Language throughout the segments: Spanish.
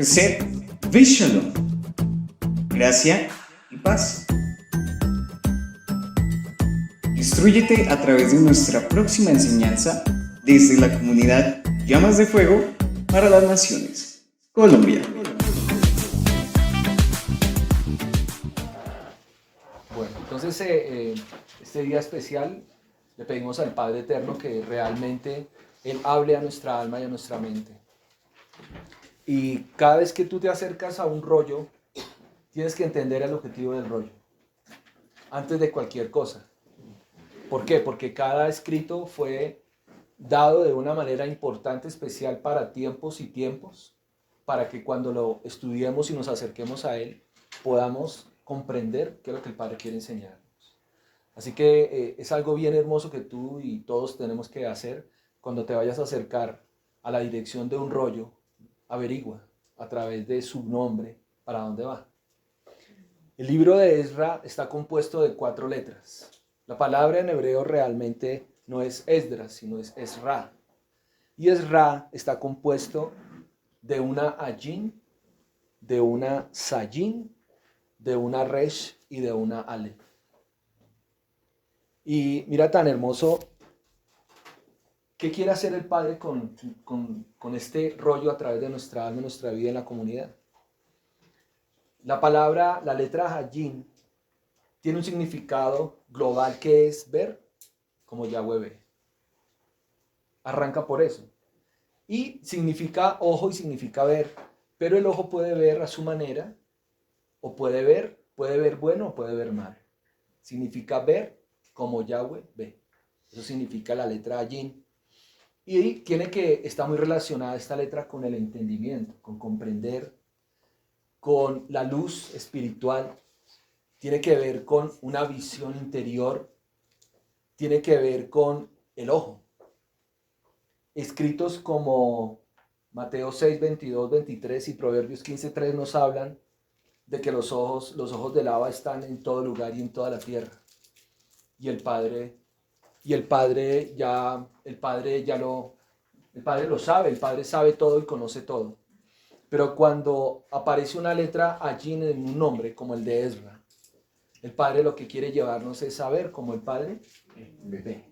Sed Shalom, gracia y paz. Instrúyete a través de nuestra próxima enseñanza desde la comunidad Llamas de Fuego para las Naciones, Colombia. Bueno, entonces este día especial le pedimos al Padre Eterno que realmente Él hable a nuestra alma y a nuestra mente. Y cada vez que tú te acercas a un rollo, tienes que entender el objetivo del rollo, antes de cualquier cosa. ¿Por qué? Porque cada escrito fue dado de una manera importante, especial para tiempos y tiempos, para que cuando lo estudiemos y nos acerquemos a él, podamos comprender qué es lo que el Padre quiere enseñarnos. Así que es algo bien hermoso que tú y todos tenemos que hacer cuando te vayas a acercar a la dirección de un rollo. Averigua a través de su nombre para dónde va. El libro de Ezra está compuesto de 4 letras. La palabra en hebreo realmente no es Esdras, sino es Ezra. Y Ezra está compuesto de una Ayin, de una Sayin, de una Resh y de una Aleph. Y mira tan hermoso, ¿qué quiere hacer el Padre con este rollo a través de nuestra alma, nuestra vida en la comunidad? La letra Ayin tiene un significado global que es ver como Yahweh ve. Arranca por eso. Y significa ojo y significa ver. Pero el ojo puede ver a su manera, o puede ver bueno o puede ver mal. Significa ver como Yahweh ve. Eso significa la letra Ayin. Y está muy relacionada esta letra con el entendimiento, con comprender, con la luz espiritual. Tiene que ver con una visión interior, tiene que ver con el ojo. Escritos como Mateo 6, 22, 23 y Proverbios 15, 3 nos hablan de que los ojos del Abba están en todo lugar y en toda la tierra. Y el Padre lo sabe, el Padre sabe todo y conoce todo. Pero cuando aparece una letra allí en un nombre, como el de Ezra, el Padre lo que quiere llevarnos es saber como el Padre ve.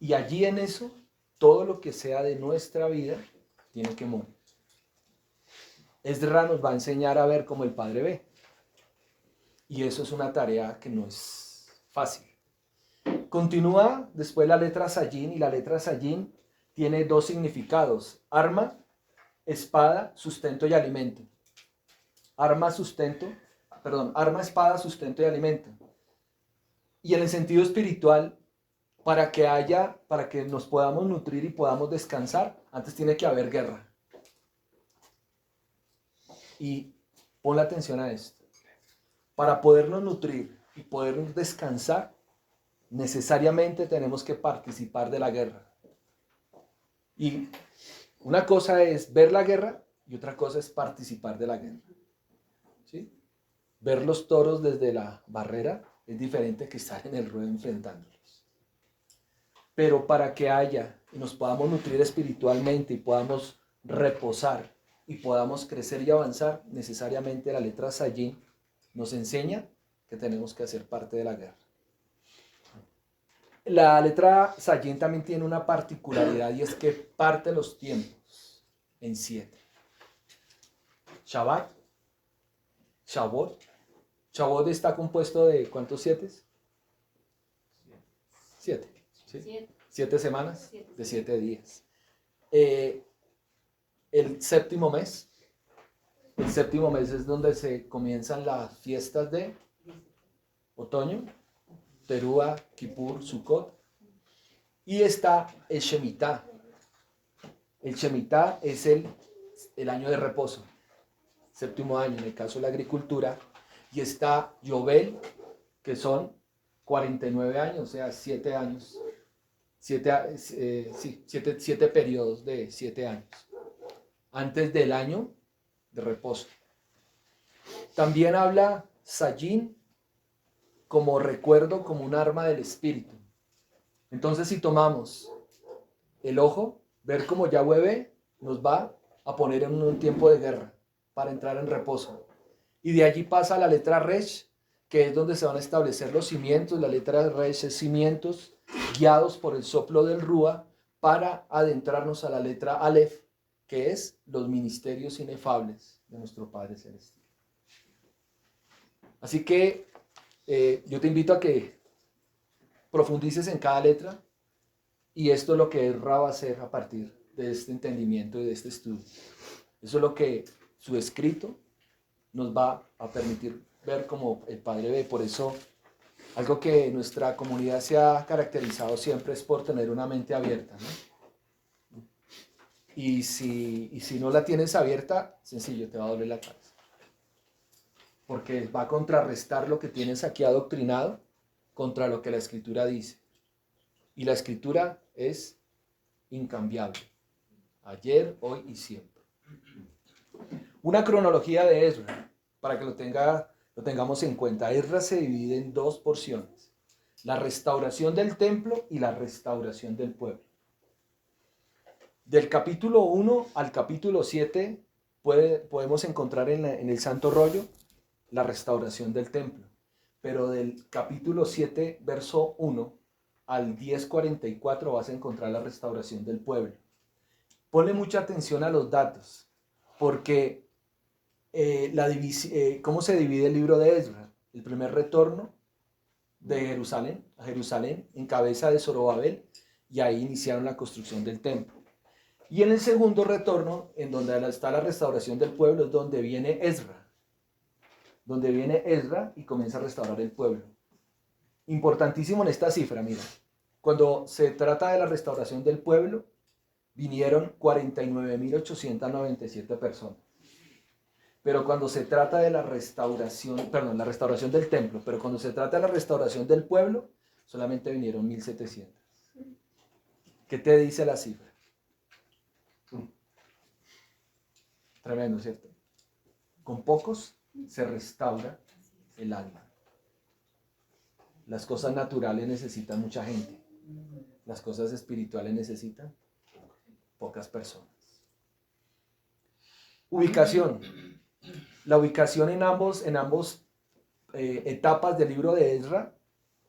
Y allí en eso, todo lo que sea de nuestra vida tiene que morir. Ezra nos va a enseñar a ver como el Padre ve. Y eso es una tarea que no es fácil. Continúa después la letra Sayin, y la letra Sayin tiene 2 significados: arma, espada, sustento y alimento. Arma, espada, sustento y alimento. Y en el sentido espiritual, para que nos podamos nutrir y podamos descansar, antes tiene que haber guerra. Y pon la atención a esto. Para podernos nutrir y poder descansar, necesariamente tenemos que participar de la guerra. Y una cosa es ver la guerra y otra cosa es participar de la guerra. ¿Sí? Ver los toros desde la barrera es diferente que estar en el ruedo enfrentándolos. Pero para que haya y nos podamos nutrir espiritualmente y podamos reposar y podamos crecer y avanzar, necesariamente la letra Sayin nos enseña que tenemos que hacer parte de la guerra. La letra Sayin también tiene una particularidad, y es que parte los tiempos en 7. Shabbat, Shavuot. Shavuot está compuesto de ¿cuántos 7? 7. ¿Sí? 7 semanas de 7 días. El séptimo mes es donde se comienzan las fiestas de otoño, Teruah, Kippur, Sukkot, y está el Shemitah. El Shemitah es el año de reposo, 7º año en el caso de la agricultura, y está Yobel, que son 49 años, o sea, 7 años, 7 periodos de 7 años, antes del año de reposo. También habla Sayin como recuerdo, como un arma del espíritu. Entonces, si tomamos el ojo, ver como Yahweh ve, nos va a poner en un tiempo de guerra, para entrar en reposo. Y de allí pasa la letra Resh, que es donde se van a establecer los cimientos. La letra Resh es cimientos guiados por el soplo del Rúa para adentrarnos a la letra Aleph, que es los ministerios inefables de nuestro Padre Celestial. Así que yo te invito a que profundices en cada letra, y esto es lo que Ezra va a hacer a partir de este entendimiento y de este estudio. Eso es lo que su escrito nos va a permitir ver como el Padre ve. Por eso, algo que nuestra comunidad se ha caracterizado siempre es por tener una mente abierta, ¿no? Y si no la tienes abierta, sencillo, te va a doler la cabeza. Porque va a contrarrestar lo que tienes aquí adoctrinado contra lo que la Escritura dice. Y la Escritura es incambiable. Ayer, hoy y siempre. Una cronología de Ezra, para que lo tengamos en cuenta. Ezra se divide en dos porciones: la restauración del templo y la restauración del pueblo. Del capítulo 1 al capítulo 7 podemos encontrar en el Santo Rollo la restauración del templo. Pero del capítulo 7, verso 1 al 10:44 vas a encontrar la restauración del pueblo. Ponle mucha atención a los datos, porque ¿cómo se divide el libro de Ezra? El primer retorno de Jerusalén a Jerusalén en cabeza de Zorobabel, y ahí iniciaron la construcción del templo. Y en el segundo retorno, en donde está la restauración del pueblo, es donde viene Ezra. Donde viene Ezra y comienza a restaurar el pueblo. Importantísimo en esta cifra, mira. Cuando se trata de la restauración del pueblo, vinieron 49.897 personas. Pero cuando se trata de la restauración del templo, pero cuando se trata de la restauración del pueblo, solamente vinieron 1.700. ¿Qué te dice la cifra? Tremendo, ¿cierto? Con pocos se restaura el alma. Las cosas naturales necesitan mucha gente. Las cosas espirituales necesitan pocas personas. Ubicación. La ubicación en ambos etapas del libro de Ezra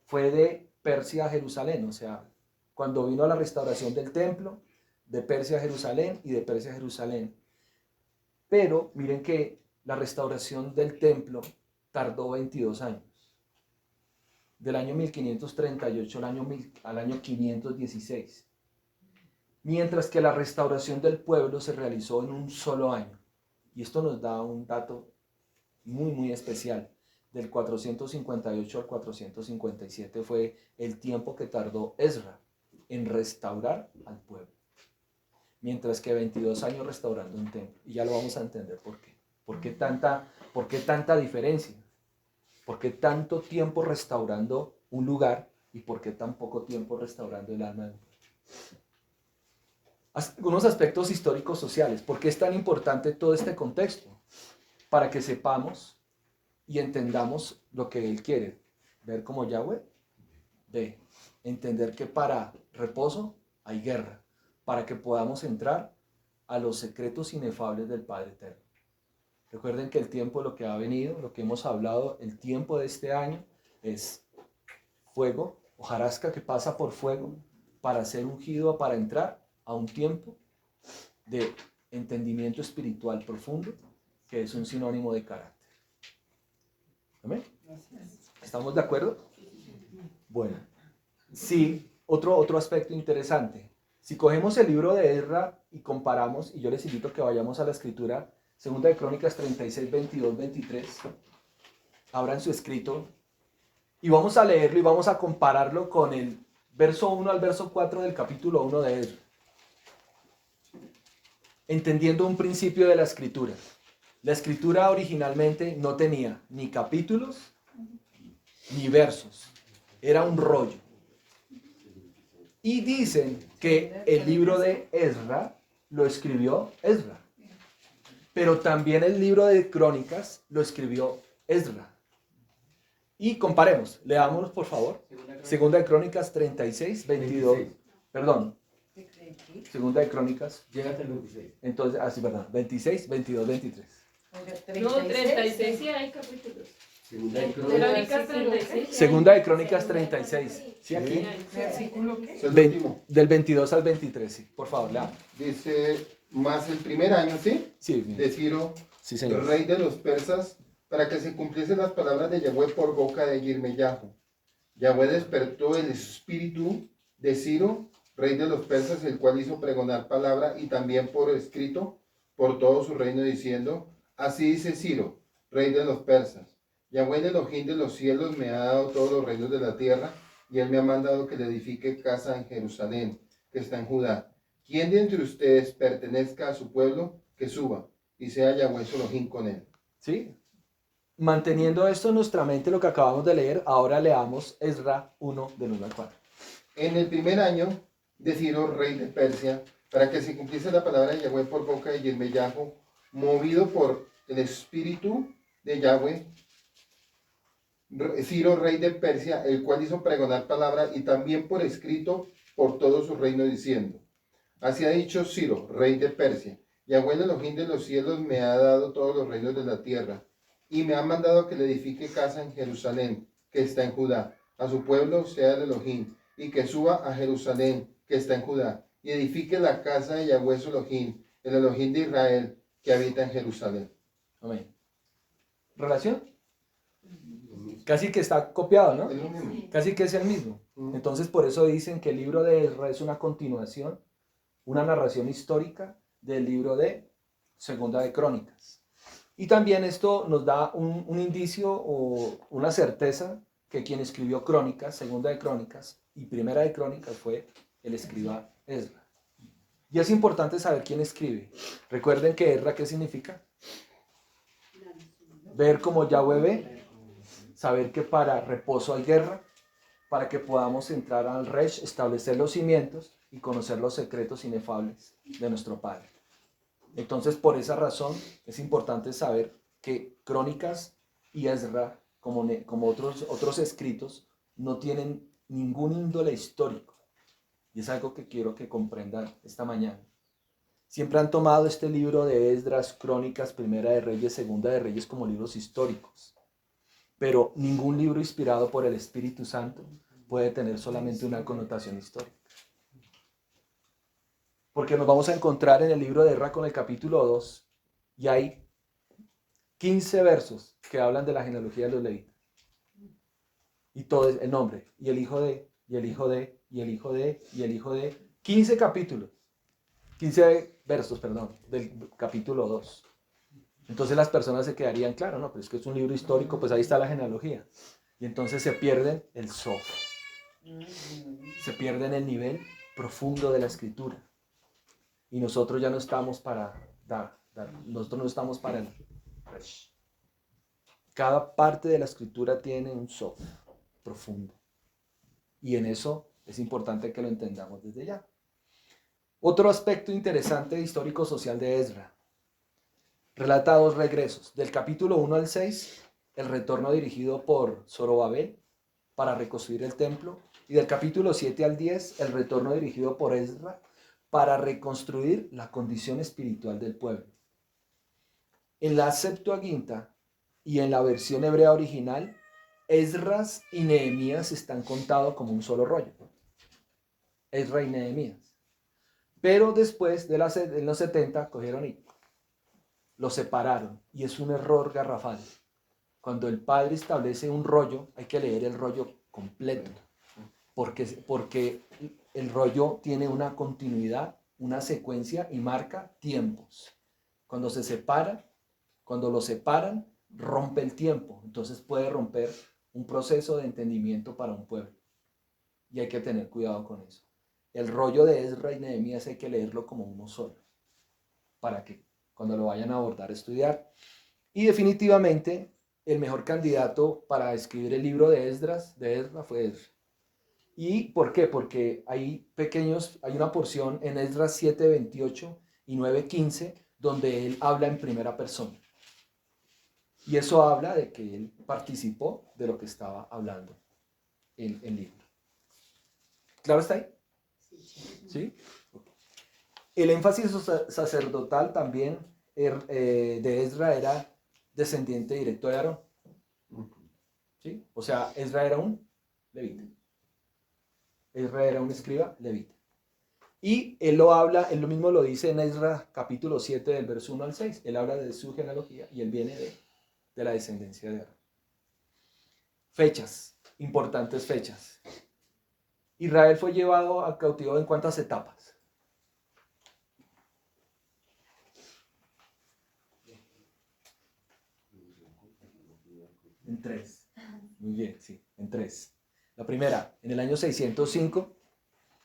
fue de Persia a Jerusalén. O sea, cuando vino la restauración del templo, de Persia a Jerusalén y de Persia a Jerusalén. Pero miren que la restauración del templo tardó 22 años. Del año 1538 al año 516. Mientras que la restauración del pueblo se realizó en un solo año. Y esto nos da un dato muy, muy especial. Del 458 al 457 fue el tiempo que tardó Ezra en restaurar al pueblo. Mientras que 22 años restaurando un templo. Y ya lo vamos a entender por qué. ¿Por qué tanta diferencia? ¿Por qué tanto tiempo restaurando un lugar y por qué tan poco tiempo restaurando el alma de un pueblo? Algunos aspectos históricos sociales. ¿Por qué es tan importante todo este contexto? Para que sepamos y entendamos lo que Él quiere. Ver como Yahweh ve. Entender que para reposo hay guerra. Para que podamos entrar a los secretos inefables del Padre Eterno. Recuerden que el tiempo, lo que ha venido, lo que hemos hablado, el tiempo de este año es fuego, hojarasca que pasa por fuego para ser ungido, para entrar a un tiempo de entendimiento espiritual profundo, que es un sinónimo de carácter. ¿Amén? ¿Estamos de acuerdo? Bueno, sí, otro aspecto interesante. Si cogemos el libro de Ezra y comparamos, y yo les invito a que vayamos a la escritura, Segunda de Crónicas 36, 22, 23, abran su escrito, y vamos a leerlo y vamos a compararlo con el verso 1 al verso 4 del capítulo 1 de Ezra. Entendiendo un principio de la escritura. La escritura originalmente no tenía ni capítulos ni versos. Era un rollo. Y dicen que el libro de Ezra lo escribió Ezra. Pero también el libro de Crónicas lo escribió Ezra. Y comparemos. Leámonos, por favor. Segunda de Crónicas 36, 22. 26. Perdón. Segunda de Crónicas. Llega hasta el 26. Entonces, así, perdón, 26, 22, 23. No, 36 sí hay capítulos. Segunda de Crónicas 36. Segunda de Crónicas 36. ¿Sí, aquí? ¿Versículo qué? Es el Ve- último. del 22 al 23, sí. Por favor, lea. Dice, más el primer año, ¿sí? Sí, bien. De Ciro, Sí, señor. rey de los persas, para que se cumpliesen las palabras de Yahweh por boca de Yirmeyahu. Yahweh despertó el espíritu de Ciro, rey de los persas, el cual hizo pregonar palabra y también por escrito por todo su reino, diciendo, así dice Ciro, rey de los persas, Yahweh el Elohim de los cielos me ha dado todos los reinos de la tierra, y él me ha mandado que le edifique casa en Jerusalén, que está en Judá. ¿Quién de entre ustedes pertenezca a su pueblo, que suba, y sea Yahweh su Elohim con él? ¿Sí? Manteniendo esto en nuestra mente, lo que acabamos de leer, ahora leamos Esdras 1, del 1 al 4. En el primer año de Ciro, rey de Persia, para que se cumpliese la palabra de Yahweh por boca de Yirmeyahu, movido por el espíritu de Yahweh, Ciro, rey de Persia, el cual hizo pregonar palabra y también por escrito por todo su reino, diciendo, así ha dicho Ciro, rey de Persia, Yahweh el Elohim de los cielos me ha dado todos los reinos de la tierra, y me ha mandado que le edifique casa en Jerusalén, que está en Judá, a su pueblo sea el Elohim, y que suba a Jerusalén, que está en Judá, y edifique la casa de Yahweh su Elohim, el Elohim de Israel, que habita en Jerusalén. Amén. ¿Relación? Casi que está copiado, ¿no? Es lo mismo. Casi que es el mismo. Mm. Entonces, por eso dicen que el libro de Esdras es una continuación, una narración histórica del libro de Segunda de Crónicas. Y también esto nos da un indicio o una certeza que quien escribió Crónicas, Segunda de Crónicas y Primera de Crónicas fue el escriba Esdras. Y es importante saber quién escribe. Recuerden que Esdras, ¿qué significa? Ver como Yahweh ve, saber que para reposo hay guerra, para que podamos entrar al Resh, establecer los cimientos y conocer los secretos inefables de nuestro Padre. Entonces, por esa razón, es importante saber que Crónicas y Esdras, como otros escritos, no tienen ningún índole histórico. Y es algo que quiero que comprendan esta mañana. Siempre han tomado este libro de Esdras, Crónicas, Primera de Reyes, Segunda de Reyes como libros históricos. Pero ningún libro inspirado por el Espíritu Santo puede tener solamente una connotación histórica. Porque nos vamos a encontrar en el libro de Esdras con el capítulo 2 y hay 15 versos que hablan de la genealogía de los levitas. Y todo es el nombre, y el hijo de, y el hijo de, y el hijo de, y el hijo de. 15 capítulos, 15 versos, perdón, del capítulo 2. Entonces las personas se quedarían, claro, no, pero es que es un libro histórico, pues ahí está la genealogía. Y entonces se pierden el sof, se pierden el nivel profundo de la escritura. Y nosotros ya no estamos para nosotros no estamos para el resh. Cada parte de la escritura tiene un sof profundo. Y en eso es importante que lo entendamos desde ya. Otro aspecto interesante histórico-social de Esdras. Relata dos regresos. Del capítulo 1 al 6, el retorno dirigido por Zorobabel para reconstruir el templo. Y del capítulo 7 al 10, el retorno dirigido por Esdras para reconstruir la condición espiritual del pueblo. En la Septuaginta y en la versión hebrea original, Esdras y Nehemías están contados como un solo rollo. Esdras y Nehemías. Pero después de en los 70 cogieron y lo separaron. Y es un error garrafal. Cuando el padre establece un rollo, hay que leer el rollo completo. Porque el rollo tiene una continuidad, una secuencia y marca tiempos. Cuando se separa, cuando lo separan, rompe el tiempo. Entonces puede romper un proceso de entendimiento para un pueblo. Y hay que tener cuidado con eso. El rollo de Esdras y Nehemías hay que leerlo como uno solo, para que cuando lo vayan a abordar, estudiar. Y definitivamente, el mejor candidato para escribir el libro de Esdras fue Esdras. ¿Y por qué? Porque hay una porción en Esdras 7:28 y 9:15 donde él habla en primera persona. Y eso habla de que él participó de lo que estaba hablando en el libro. ¿Claro está ahí? ¿Sí? El énfasis sacerdotal también de Esdra era descendiente directo de Aarón. ¿Sí? O sea, Esdra era un levita. Esdra era un escriba levita. Y él lo mismo lo dice en Esdra capítulo 7 del verso 1 al 6. Él habla de su genealogía y él viene de la descendencia de Aarón. Fechas, importantes fechas. Israel fue llevado a cautivo en cuántas etapas. En 3. Muy bien, sí, en 3. La primera, en el año 605,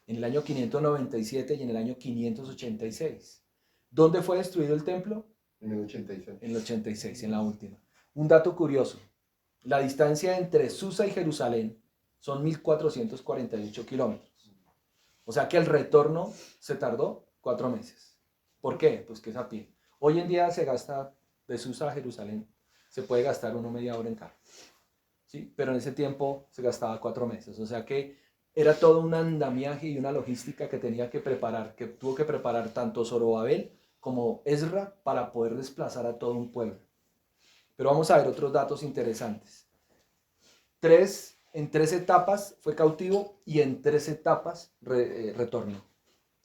en el año 597 y en el año 586. ¿Dónde fue destruido el templo? En el 86. En el 86, en la última. Un dato curioso. La distancia entre Susa y Jerusalén son 1448 kilómetros. O sea que el retorno se tardó 4 meses. ¿Por qué? Pues que es a pie. Hoy en día se gasta de Susa a Jerusalén. Se puede gastar media hora en carro. ¿Sí? Pero en ese tiempo se gastaba 4 meses. O sea que era todo un andamiaje y una logística que tenía que preparar, que tuvo que preparar tanto Zorobabel como Esdra para poder desplazar a todo un pueblo. Pero vamos a ver otros datos interesantes. En 3 etapas fue cautivo y en 3 etapas retornó.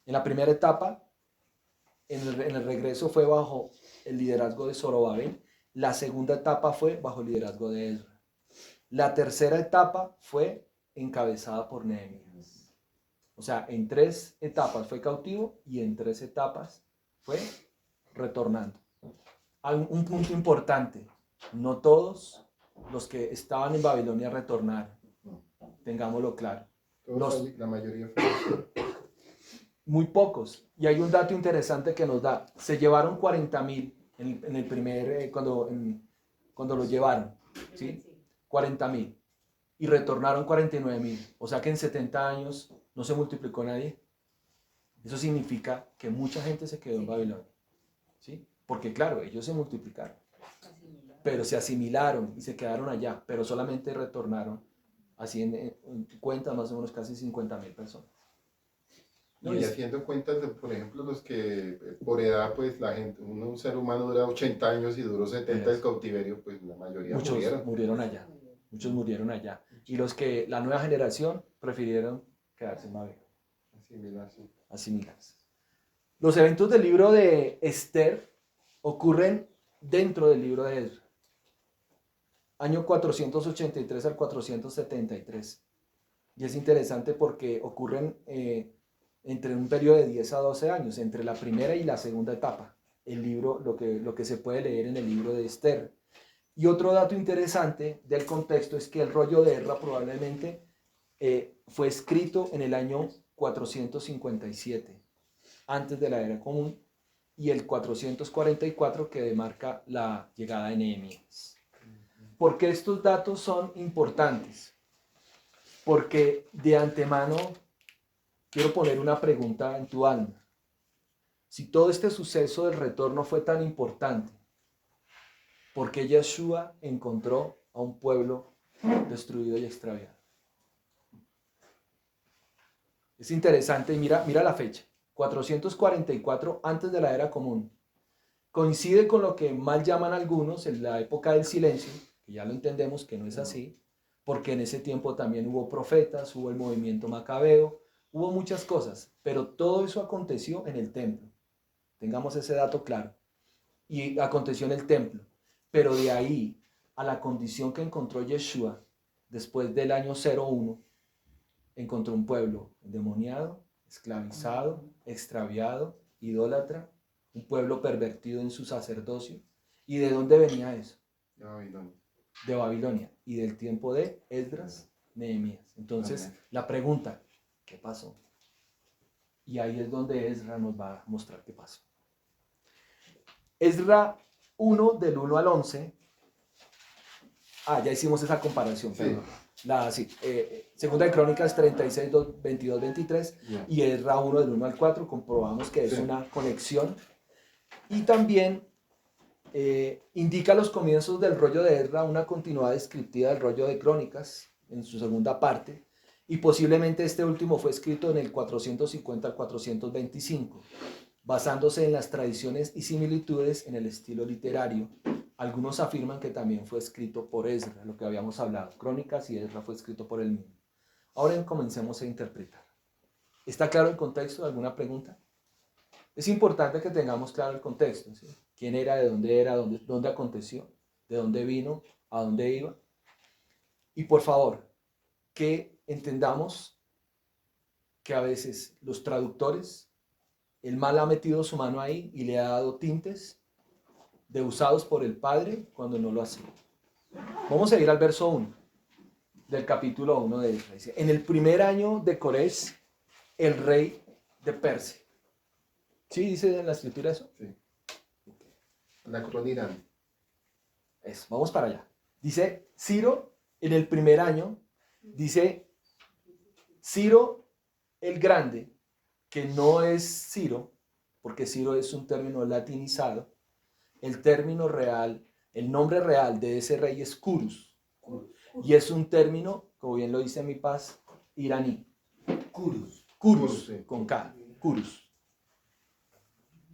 En la primera etapa, en el regreso fue bajo el liderazgo de Zorobabel. La segunda etapa fue bajo el liderazgo de Esdra. La tercera etapa fue encabezada por Nehemías. O sea, en 3 etapas fue cautivo y en 3 etapas fue retornando. Hay un punto importante. No todos los que estaban en Babilonia retornaron. Tengámoslo claro. La mayoría. Muy pocos. Y hay un dato interesante que nos da. Se llevaron 40,000 en el primer, cuando lo llevaron. ¿Sí? 40,000. Y retornaron 49,000. O sea que en 70 años no se multiplicó nadie. Eso significa que mucha gente se quedó en Babilonia. ¿Sí? Porque claro, ellos se multiplicaron. Pero se asimilaron y se quedaron allá. Pero solamente retornaron, así en cuenta, más o menos casi 50,000 personas. No, y haciendo cuentas de, por ejemplo, los que por edad, pues la gente, un ser humano dura 80 años y duró 70 el cautiverio, pues la mayoría murieron allá. Muchos murieron allá. Y la nueva generación prefirieron quedarse en Babilonia. Asimilarse. Los eventos del libro de Esther ocurren dentro del libro de Esdra. Año 483 al 473. Y es interesante porque ocurren entre un periodo de 10 a 12 años, entre la primera y la segunda etapa. El libro, lo que se puede leer en el libro de Esther. Y otro dato interesante del contexto es que el rollo de Esdra probablemente fue escrito en el año 457, antes de la era común, y el 444 que demarca la llegada de Nehemías. ¿Por qué estos datos son importantes? Porque de antemano quiero poner una pregunta en tu alma. Si todo este suceso del retorno fue tan importante, ¿por qué Yeshua encontró a un pueblo destruido y extraviado? Es interesante, mira la fecha. 444 antes de la era común. Coincide con lo que mal llaman algunos en la época del silencio, que ya lo entendemos que no es así, porque en ese tiempo también hubo profetas, hubo el movimiento macabeo, hubo muchas cosas, pero todo eso aconteció en el templo. Tengamos ese dato claro. Y aconteció en el templo. Pero de ahí a la condición que encontró Yeshua después del año 01, encontró un pueblo endemoniado, esclavizado, extraviado, idólatra, un pueblo pervertido en su sacerdocio. ¿Y de dónde venía eso? De Babilonia y del tiempo de Esdras, Nehemías. Entonces, la pregunta, ¿qué pasó? Y ahí es donde Esdra nos va a mostrar qué pasó. Esdra 1, del 1 al 11. Ya hicimos esa comparación. Sí. Segunda de Crónicas 36, 22, 23. Yeah. Y Esdra 1, del 1 al 4. Comprobamos que es una conexión. Y también indica los comienzos del rollo de Esdra, una continuidad descriptiva del rollo de Crónicas en su segunda parte. Y posiblemente este último fue escrito en el 450 al 425. basándose en las tradiciones y similitudes en el estilo literario. Algunos afirman que también fue escrito por Esdras, lo que habíamos hablado. Crónicas y Esdras fue escrito por él mismo. Ahora comencemos a interpretar. ¿Está claro el contexto? ¿Alguna pregunta? Es importante que tengamos claro el contexto, ¿sí? ¿Quién era, dónde aconteció, de dónde vino, a dónde iba? Y por favor, que entendamos que a veces los traductores, el mal ha metido su mano ahí y le ha dado tintes de usados por el Padre cuando no lo hace. Vamos a ir al verso 1 del capítulo 1 de Esdras. Dice, en el primer año de Corés, el rey de Persia. ¿Sí dice en la escritura eso? Sí. La cronidad. Eso, vamos para allá. Dice Ciro, en el primer año, dice Ciro el Grande, que no es Ciro, porque Ciro es un término latinizado. El término real, el nombre real de ese rey es Curus. Y es un término, como bien lo dice mi paz, iraní. Curus. Curus, Sí. con K, Curus.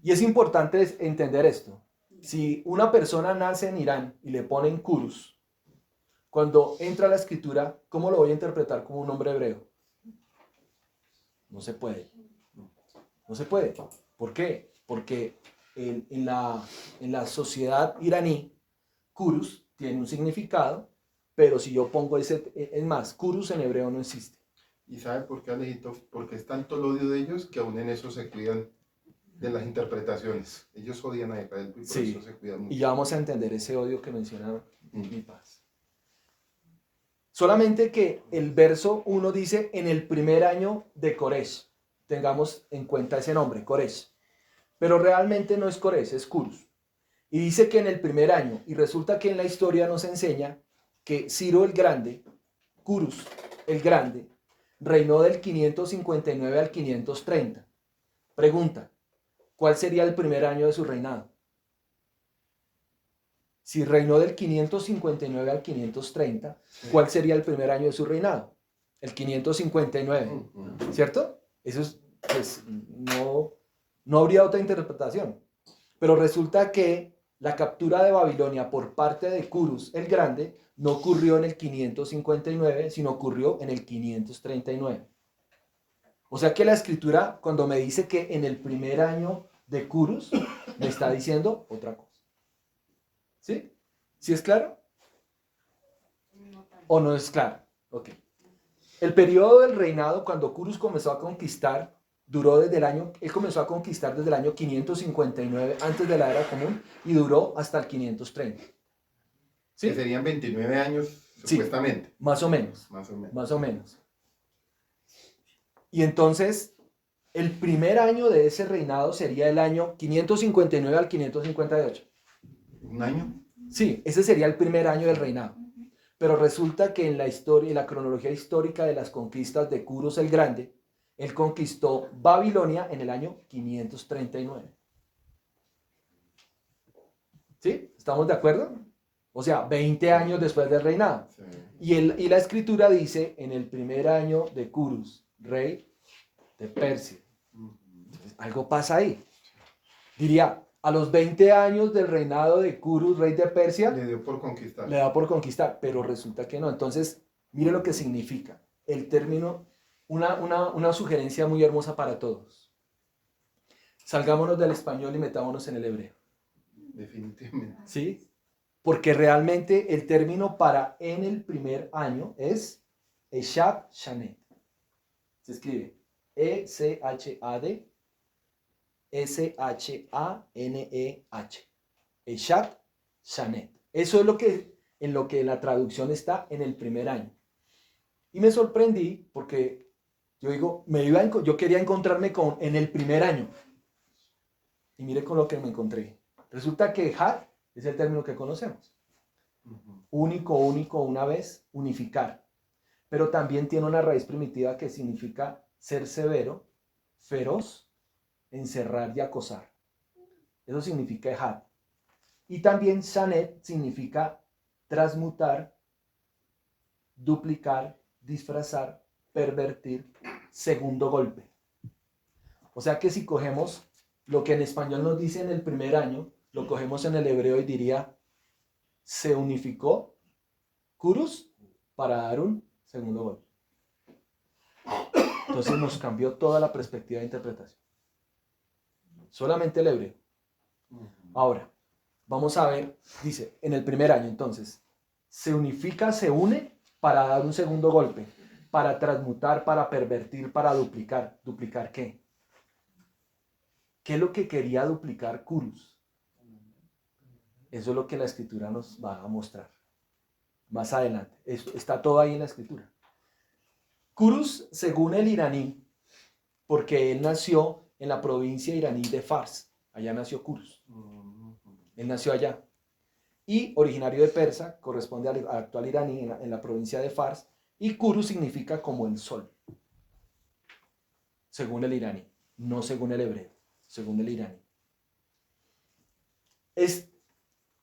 Y es importante entender esto. Si una persona nace en Irán y le ponen Curus, cuando entra a la escritura, ¿cómo lo voy a interpretar como un nombre hebreo? No se puede. No se puede. ¿Por qué? Porque en la sociedad iraní, Curus tiene un significado, pero si yo pongo ese, es más, Curus en hebreo no existe. ¿Y sabe por qué, Alejito? Porque es tanto el odio de ellos que aún en eso se cuidan de las interpretaciones. Ellos odian a Israel y por Sí. eso se cuidan mucho. Y ya vamos a entender ese odio que menciona mi paz. Solamente que el verso 1 dice, en el primer año de Coresh. Tengamos en cuenta ese nombre, Coresh. Pero realmente no es Coresh, es Curus. Y dice que en el primer año, y resulta que en la historia nos enseña que Ciro el Grande, Curus el Grande, reinó del 559 al 530. Pregunta, ¿cuál sería el primer año de su reinado? Si reinó del 559 al 530, ¿cuál sería el primer año de su reinado? El 559, ¿cierto? Eso es, pues, no habría otra interpretación. Pero resulta que la captura de Babilonia por parte de Curus el Grande no ocurrió en el 559, sino ocurrió en el 539. O sea que la escritura, cuando me dice que en el primer año de Curus, me está diciendo otra cosa. ¿Sí? ¿Sí es claro? ¿O no es claro? Ok. El periodo del reinado, cuando Curus comenzó a conquistar, duró desde el año, él comenzó a conquistar desde el año 559 antes de la era común y duró hasta el 530. ¿Sí? Que serían 29 años, Sí, supuestamente. más o menos. Más o menos. Más o menos. Y entonces, el primer año de ese reinado sería el año 559 al 558. ¿Un año? Sí, ese sería el primer año del reinado. Pero resulta que en la historia y la cronología histórica de las conquistas de Curus el Grande, él conquistó Babilonia en el año 539. ¿Sí? ¿Estamos de acuerdo? O sea, 20 años después del reinado. Sí. Y la escritura dice, en el primer año de Curus, rey de Persia. Entonces, algo pasa ahí. Diría, a los 20 años del reinado de Curus, rey de Persia, Le dio por conquistar. le da por conquistar, pero resulta que no. Entonces, mire lo que significa. El término, una sugerencia muy hermosa para todos. Salgámonos del español y metámonos en el hebreo. Definitivamente. ¿Sí? Porque realmente el término para en el primer año es Eshad Shanet. Se escribe E-C-H-A-D S-H-A-N-E-H. Eshad Shanet. Eso es en lo que la traducción está en el primer año. Y me sorprendí porque yo digo, yo quería encontrarme con en el primer año. Y mire con lo que me encontré. Resulta que Had es el término que conocemos. Único, una vez, unificar. Pero también tiene una raíz primitiva que significa ser severo, feroz, encerrar y acosar. Eso significa Had. Y también Shanet significa transmutar, duplicar, disfrazar, pervertir, segundo golpe. O sea que si cogemos Lo que en español nos dice en el primer año, lo cogemos en el hebreo y diría, se unificó Curus para dar un segundo golpe. Entonces nos cambió toda la perspectiva de interpretación. Solamente el hebreo. Ahora, vamos a ver, dice, en el primer año entonces, se unifica, se une para dar un segundo golpe, para transmutar, para pervertir, para duplicar. ¿Duplicar qué? ¿Qué es lo que quería duplicar Curus? Eso es lo que la escritura nos va a mostrar más adelante. Está todo ahí en la escritura. Curus, según el iraní, porque él nació en la provincia iraní de Fars, allá nació Curus. Él nació allá. Y originario de Persa, corresponde al actual iraní en la provincia de Fars, y Curus significa como el sol, según el iraní, no según el hebreo, según el iraní. Es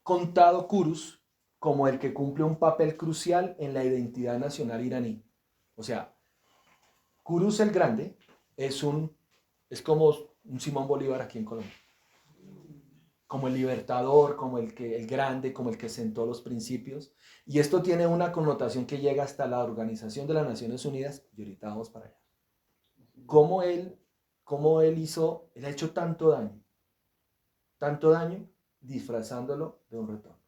contado Curus como el que cumple un papel crucial en la identidad nacional iraní. O sea, Curus el Grande es como un Simón Bolívar aquí en Colombia. Como el libertador, como el grande, como el que sentó los principios. Y esto tiene una connotación que llega hasta la Organización de las Naciones Unidas, y ahorita vamos para allá. Cómo él ha hecho tanto daño, disfrazándolo de un retorno.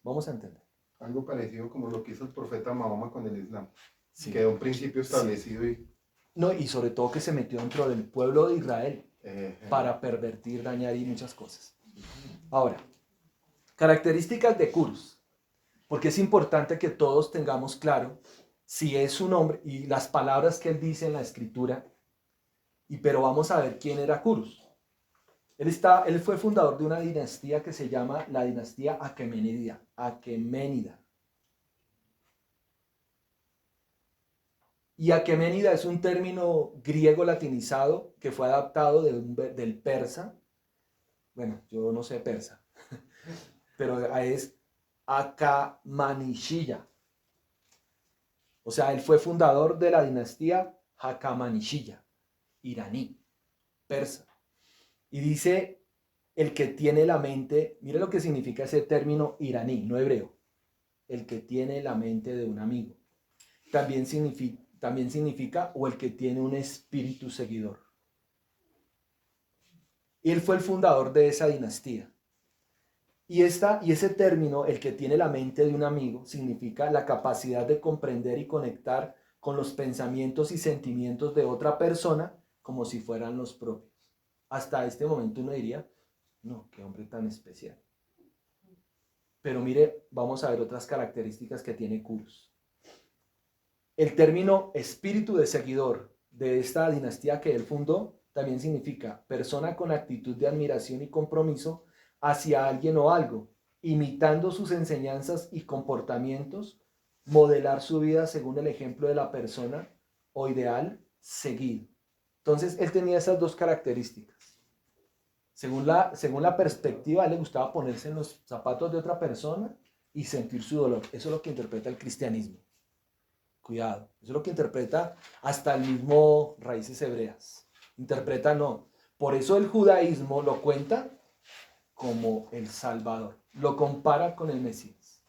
Vamos a entender. Algo parecido como lo que hizo el profeta Mahoma con el Islam. Sí. Quedó un principio establecido y sobre todo que se metió dentro del pueblo de Israel para pervertir, dañar y muchas cosas. Ahora, características de Curus, porque es importante que todos tengamos claro si es un hombre y las palabras que él dice en la escritura, pero vamos a ver quién era Curus. Él fue fundador de una dinastía que se llama la dinastía Aqueménida. Y Aqueménida es un término griego latinizado que fue adaptado del persa. Bueno, yo no sé persa, pero es Hakamanishya. O sea, él fue fundador de la dinastía Hakamanishya, iraní, persa. Y dice, el que tiene la mente, mire lo que significa ese término iraní, no hebreo. El que tiene la mente de un amigo. También significa o el que tiene un espíritu seguidor. Y él fue el fundador de esa dinastía. Y ese término, el que tiene la mente de un amigo, significa la capacidad de comprender y conectar con los pensamientos y sentimientos de otra persona como si fueran los propios. Hasta este momento uno diría, no, qué hombre tan especial. Pero mire, vamos a ver otras características que tiene Curus. El término espíritu de seguidor de esta dinastía que él fundó también significa persona con actitud de admiración y compromiso hacia alguien o algo, imitando sus enseñanzas y comportamientos, modelar su vida según el ejemplo de la persona o ideal seguido. Entonces, él tenía esas dos características. Según la perspectiva, a él le gustaba ponerse en los zapatos de otra persona y sentir su dolor. Eso es lo que interpreta el cristianismo. Cuidado, eso es lo que interpreta hasta el mismo Raíces Hebreas. Interpreta no. Por eso el judaísmo lo cuenta como el Salvador. Lo compara con el Mesías.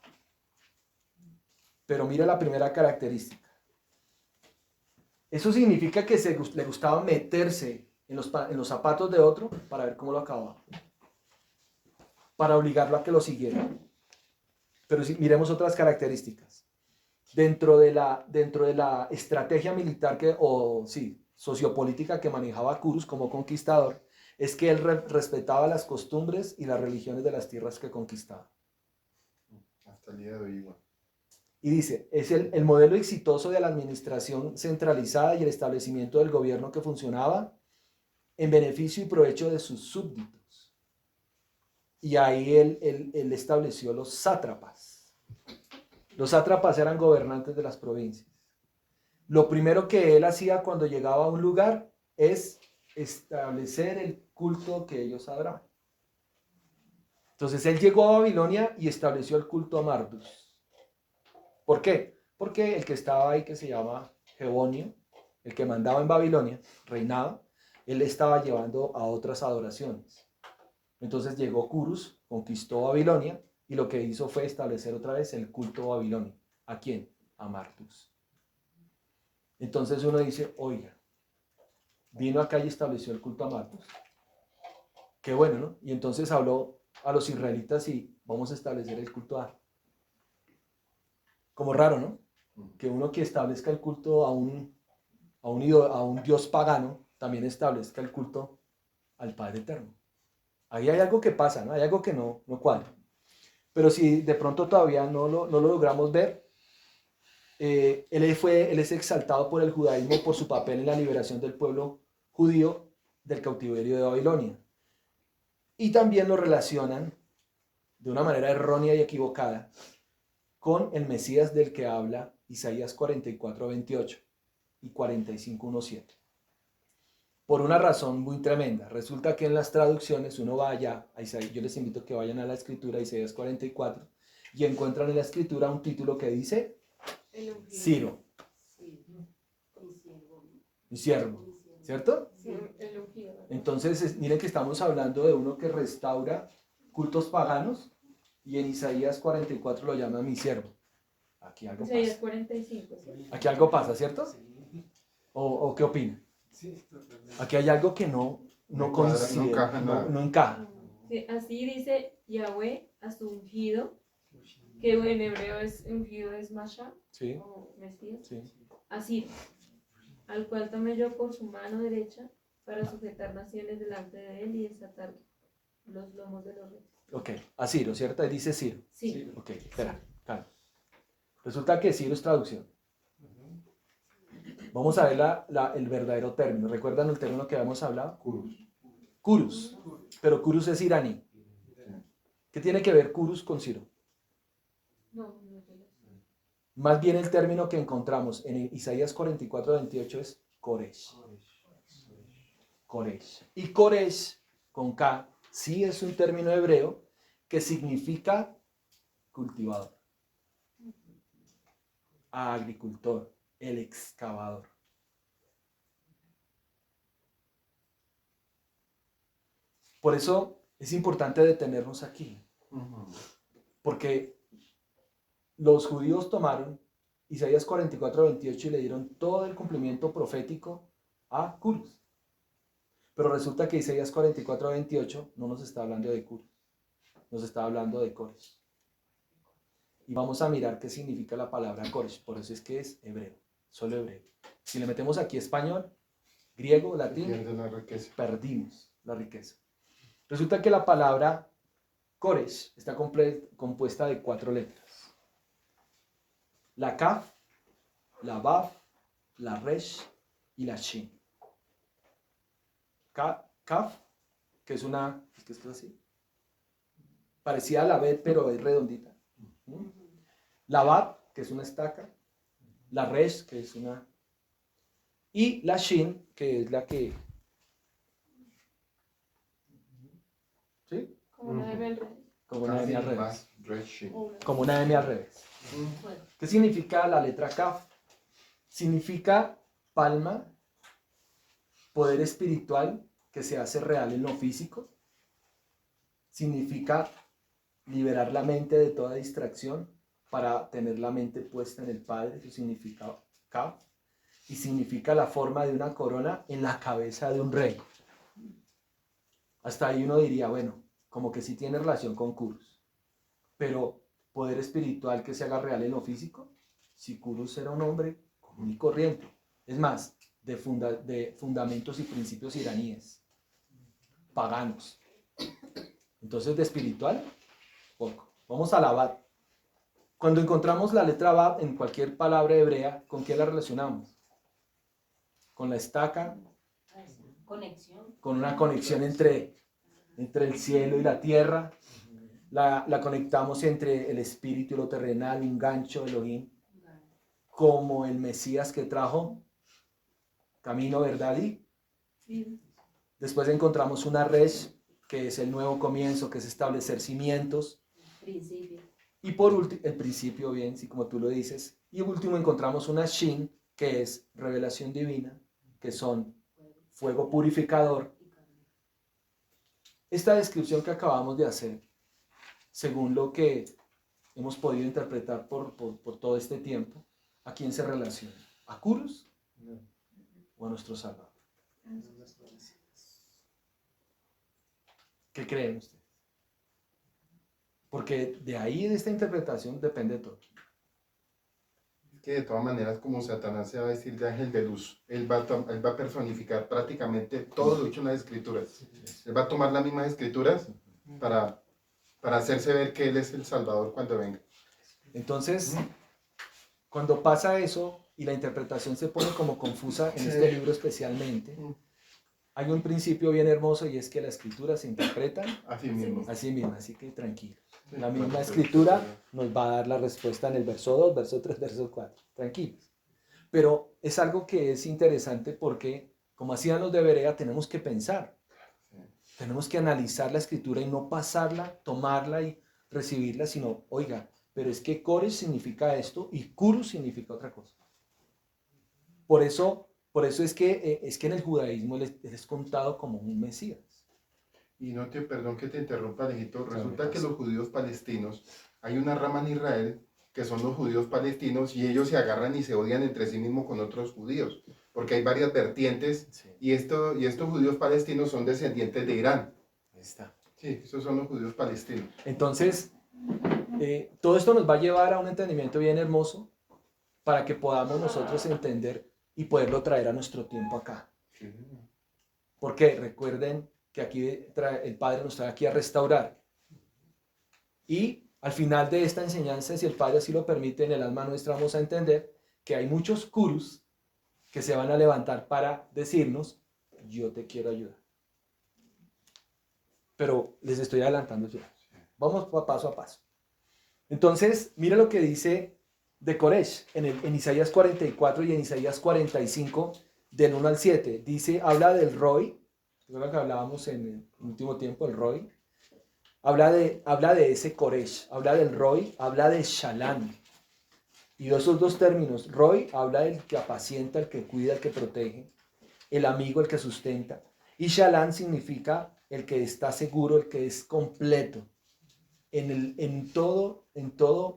Pero mira la primera característica. Eso significa que le gustaba meterse en los zapatos de otro para ver cómo lo acababa. Para obligarlo a que lo siguiera. Pero miremos otras características. Dentro de la estrategia militar sociopolítica que manejaba Curus como conquistador, es que él respetaba las costumbres y las religiones de las tierras que conquistaba. Hasta el día de hoy igual. Y dice, es el modelo exitoso de la administración centralizada y el establecimiento del gobierno que funcionaba en beneficio y provecho de sus súbditos. Y ahí él estableció los sátrapas. Los sátrapas eran gobernantes de las provincias. Lo primero que él hacía cuando llegaba a un lugar es establecer el culto que ellos adoraban. Entonces él llegó a Babilonia y estableció el culto a Marduk. ¿Por qué? Porque el que estaba ahí, que se llama Jebonio, el que mandaba en Babilonia, reinaba, él estaba llevando a otras adoraciones. Entonces llegó Curus, conquistó Babilonia y lo que hizo fue establecer otra vez el culto babilonio. ¿A quién? A Marduk. Entonces uno dice, oiga, vino acá y estableció el culto a Marduk. Qué bueno, ¿no? Y entonces habló a los israelitas y vamos a establecer el culto a... Como raro, ¿no? Que uno que establezca el culto a un dios pagano también establezca el culto al Padre Eterno. Ahí hay algo que pasa, ¿no? Hay algo que no cuadra. Pero si de pronto todavía no lo logramos ver, él es exaltado por el judaísmo por su papel en la liberación del pueblo judío del cautiverio de Babilonia. Y también lo relacionan de una manera errónea y equivocada con el Mesías del que habla Isaías 44:28 y 45:1-7. Por una razón muy tremenda. Resulta que en las traducciones uno va allá a Isaías, yo les invito a que vayan a la escritura, Isaías 44, y encuentran en la escritura un título que dice Ciro, mi siervo, ¿cierto? Sí, el ungido. Entonces, miren que estamos hablando de uno que restaura cultos paganos y en Isaías 44 lo llama mi siervo. Aquí algo Isaías pasa. 45, ¿sí? Aquí algo pasa, ¿cierto? ¿O qué opinan? Aquí hay algo que no cuadra, coincide, no encaja nada. no encaja. Sí, así dice Yahweh a su ungido, que en hebreo es ungido es Masha, Sí, o Mesías, sí. así, al cual tomé yo por su mano derecha para sujetar naciones delante de él y desatar los lomos de los reyes. Ok, a Ciro, ¿cierto? Ahí dice Ciro. Sí. Ok, espera, calma. Resulta que Ciro es traducción. Vamos a ver el verdadero término. ¿Recuerdan el término que habíamos hablado? Curus. Pero Curus es iraní. ¿Qué tiene que ver Curus con Ciro? No. Más bien el término que encontramos en Isaías 44:28 es Koresh. Koresh. Y Koresh, con K, sí es un término hebreo que significa cultivador, agricultor, el excavador. Por eso es importante detenernos aquí, porque los judíos tomaron Isaías 44:28 y le dieron todo el cumplimiento profético a Curus. Pero resulta que Isaías 44:28 no nos está hablando de Curus, nos está hablando de Koresh. Y vamos a mirar qué significa la palabra Koresh, por eso es que es hebreo, solo hebreo. Si le metemos aquí español, griego, latín, Pierde la riqueza. perdimos la riqueza. Resulta que la palabra Koresh está compuesta de 4 letras. La Kaf, la Vav, la Resh y la Shin. Kaf, que es una, es que esto es así, parecida a la Bet, pero es redondita. La Vav, que es una estaca. La Resh, que es una, y la Shin, que es la que, ¿sí? Como una M al revés. Como una M al revés. Más Reshi. Como una M al revés. ¿Qué significa la letra Kaf? Significa palma, poder espiritual que se hace real en lo físico. Significa liberar la mente de toda distracción para tener la mente puesta en el Padre. Eso significa Kaf. Y significa la forma de una corona en la cabeza de un rey. Hasta ahí uno diría, bueno, como que sí tiene relación con Curus. Pero poder espiritual que se haga real en lo físico, si Curus era un hombre común y corriente. Es más, de fundamentos y principios iraníes, paganos. Entonces, de espiritual, poco. Vamos a la Bab. Cuando encontramos la letra Bab en cualquier palabra hebrea, ¿con qué la relacionamos? Con la estaca, Conexión. con una conexión entre el cielo y la tierra. La conectamos entre el espíritu y lo terrenal, un gancho, Elohim, como el Mesías que trajo camino, verdad y Sí. después encontramos una Resh, que es el nuevo comienzo, que es establecer cimientos. Principio. Y por último, el principio, bien, sí, como tú lo dices. Y último encontramos una Shin, que es revelación divina, que son fuego purificador. Esta descripción que acabamos de hacer, según lo que hemos podido interpretar por todo este tiempo, ¿a quién se relaciona? ¿A Curus o a nuestro Salvador? ¿Qué creen ustedes? Porque de ahí, de esta interpretación, depende todo. Es que de todas maneras, como Satanás se va a decir de ángel de luz, él va a personificar prácticamente todo lo dicho en las escrituras. Él va a tomar las mismas escrituras para hacerse ver que él es el Salvador cuando venga. Entonces, cuando pasa eso y la interpretación se pone como confusa en este libro especialmente, hay un principio bien hermoso y es que la escritura se interpreta Así mismo. a sí misma, así que tranquilo. La misma escritura nos va a dar la respuesta en el verso 2, verso 3, verso 4. Tranquilos. Pero es algo que es interesante porque, como hacían los de Berea, tenemos que pensar. Tenemos que analizar la escritura y no pasarla, tomarla y recibirla, sino, oiga, pero es que Cores significa esto y Curus significa otra cosa. Por eso es que en el judaísmo él es contado como un Mesías. Y no te, perdón que te interrumpa, Alejito, Claro, resulta que los judíos palestinos, hay una rama en Israel que son los judíos palestinos y ellos se agarran y se odian entre sí mismos con otros judíos, porque hay varias vertientes Sí. y estos judíos palestinos son descendientes de Irán. Ahí está. Sí, esos son los judíos palestinos. Entonces, todo esto nos va a llevar a un entendimiento bien hermoso para que podamos nosotros entender y poderlo traer a nuestro tiempo acá. Sí. Porque recuerden que aquí el Padre nos trae aquí a restaurar. Y al final de esta enseñanza, si el Padre así lo permite, en el alma nuestra vamos a entender que hay muchos curus que se van a levantar para decirnos, yo te quiero ayudar. Pero les estoy adelantando ya. Vamos paso a paso. Entonces, mira lo que dice de Koresh en Isaías 44 y en Isaías 45, del 1 al 7. Dice, habla del Roy, lo que hablábamos en el último tiempo, el Roy. Habla de ese Koresh, habla del Roy, habla de Shalán. Y esos dos términos, Roy habla del que apacienta, el que cuida, el que protege, el amigo, el que sustenta. Y Shalán significa el que está seguro, el que es completo. En todo